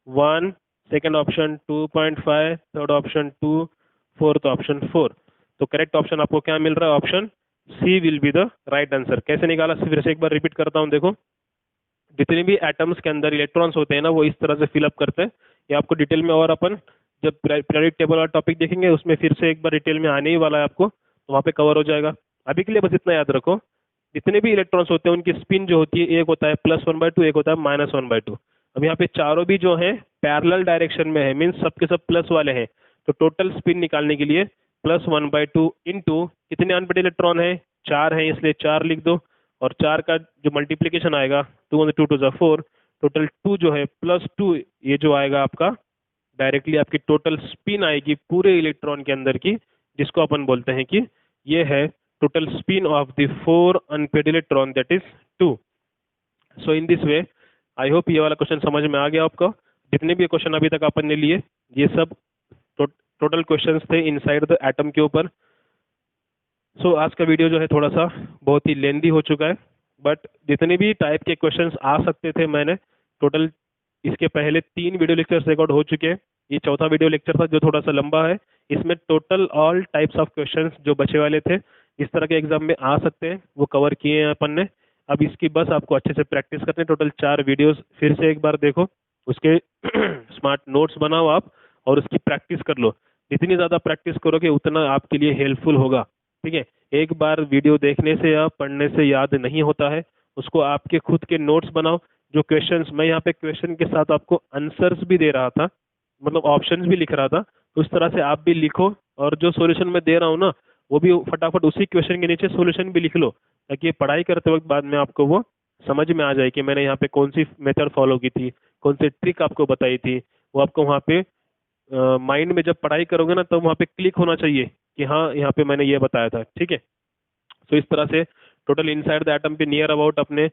1, second option 2.5, third option 2, fourth option 4। तो करेक्ट ऑप्शन आपको क्या मिल रहा है? Option C will be the right answer. कैसे निकाला फिर से एक बार रिपीट करता हूँ, देखो। जितने भी एटम्स के अंदर इलेक्ट्रॉन्स होते हैं ना, वो इस तरह से फिलअप करते हैं। ये आपको डिटेल में, और अपन जब पीरियोडिक टेबल वाला टॉपिक देखेंगे उसमें फिर से एक बार डिटेल में आने ही वाला है आपको, तो वहाँ पे कवर हो जाएगा। अभी के लिए बस इतना याद रखो, जितने भी इलेक्ट्रॉन्स होते हैं उनकी स्पिन जो होती है, एक होता है +1/2, एक होता है -1/2। अब यहाँ पे चारों भी जो है पैरेलल डायरेक्शन में है, मीन्स सबके सब प्लस वाले हैं। तो टोटल स्पिन निकालने के लिए +1/2 इंटू कितने अनपेड इलेक्ट्रॉन है? 4 है, इसलिए 4 लिख दो। और 4 का जो मल्टीप्लीकेशन आएगा 2 2 2 4, टोटल 2 जो है +2, ये जो आएगा आपका डायरेक्टली आपकी टोटल स्पिन आएगी पूरे इलेक्ट्रॉन के अंदर की, जिसको अपन बोलते हैं कि ये है total spin off the 4 unpaired electron, that is 2। So in this way I hope ये वाला क्वेश्चन समझ में आ गया आपको। जितने भी क्वेश्चन अभी तक अपन ने लिए, ये सब टोटल क्वेश्चंस थे इनसाइड द एटम के ऊपर। सो आज का वीडियो जो है थोड़ा सा बहुत ही लेंदी हो चुका है, बट जितने भी टाइप के क्वेश्चंस आ सकते थे मैंने टोटल, इसके पहले 3 वीडियो लेक्चर्स रिकॉर्ड हो चुके हैं। ये चौथा वीडियो लेक्चर था जो थोड़ा सा लंबा है। इसमें total all types of questions जो बचे वाले थे, इस तरह के एग्जाम में आ सकते हैं, वो कवर किए हैं अपन ने। अब इसकी बस आपको अच्छे से प्रैक्टिस करनी है। टोटल 4 वीडियोस फिर से एक बार देखो, उसके स्मार्ट नोट्स बनाओ आप, और उसकी प्रैक्टिस कर लो। जितनी ज़्यादा प्रैक्टिस करोगे उतना आपके लिए हेल्पफुल होगा, ठीक है। एक बार वीडियो देखने से या पढ़ने से याद नहीं होता है, उसको आपके खुद के नोट्स बनाओ। जो क्वेश्चंस मैं यहाँ पे क्वेश्चन के साथ आपको आंसर्स भी दे रहा था, मतलब ऑप्शंस भी लिख रहा था, तो उस तरह से आप भी लिखो। और जो सॉल्यूशन मैं दे रहा हूँ ना, वो भी फटाफट उसी क्वेश्चन के नीचे सॉल्यूशन भी लिख लो, ताकि पढ़ाई करते वक्त बाद में आपको वो समझ में आ जाए कि मैंने यहाँ पे कौन सी मेथड फॉलो की थी, कौन सी ट्रिक आपको बताई थी। वो आपको वहाँ पे माइंड में जब पढ़ाई करोगे ना, तब वहाँ पे क्लिक होना चाहिए कि हाँ यहाँ पे मैंने ये बताया था, ठीक है। तो इस तरह से टोटल इनसाइड द एटम पे नियर अबाउट अपने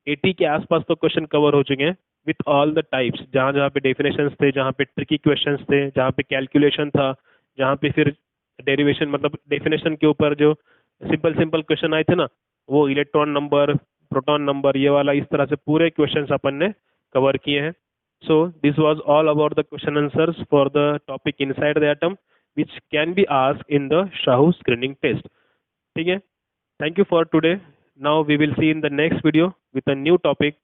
80 के आसपास तो क्वेश्चन कवर हो चुके हैं विथ ऑल द टाइप्स। जहाँ जहाँ पे डेफिनेशंस थे, जहाँ पे ट्रिकी क्वेश्चंस थे, जहाँ पे कैलकुलेशन था, जहाँ पे फिर डेरिवेशन मतलब डेफिनेशन के ऊपर जो सिंपल सिंपल क्वेश्चन आए थे ना, वो इलेक्ट्रॉन नंबर, प्रोटॉन नंबर, ये वाला, इस तरह से पूरे क्वेश्चंस अपन ने कवर किए हैं। So this was all about the question answers for the topic inside the atom, which can be asked in the Shahu screening test. ठीक है? Thank you for today. Now we will see in the next video with a new topic.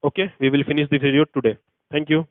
Okay, we will finish the video today. Thank you.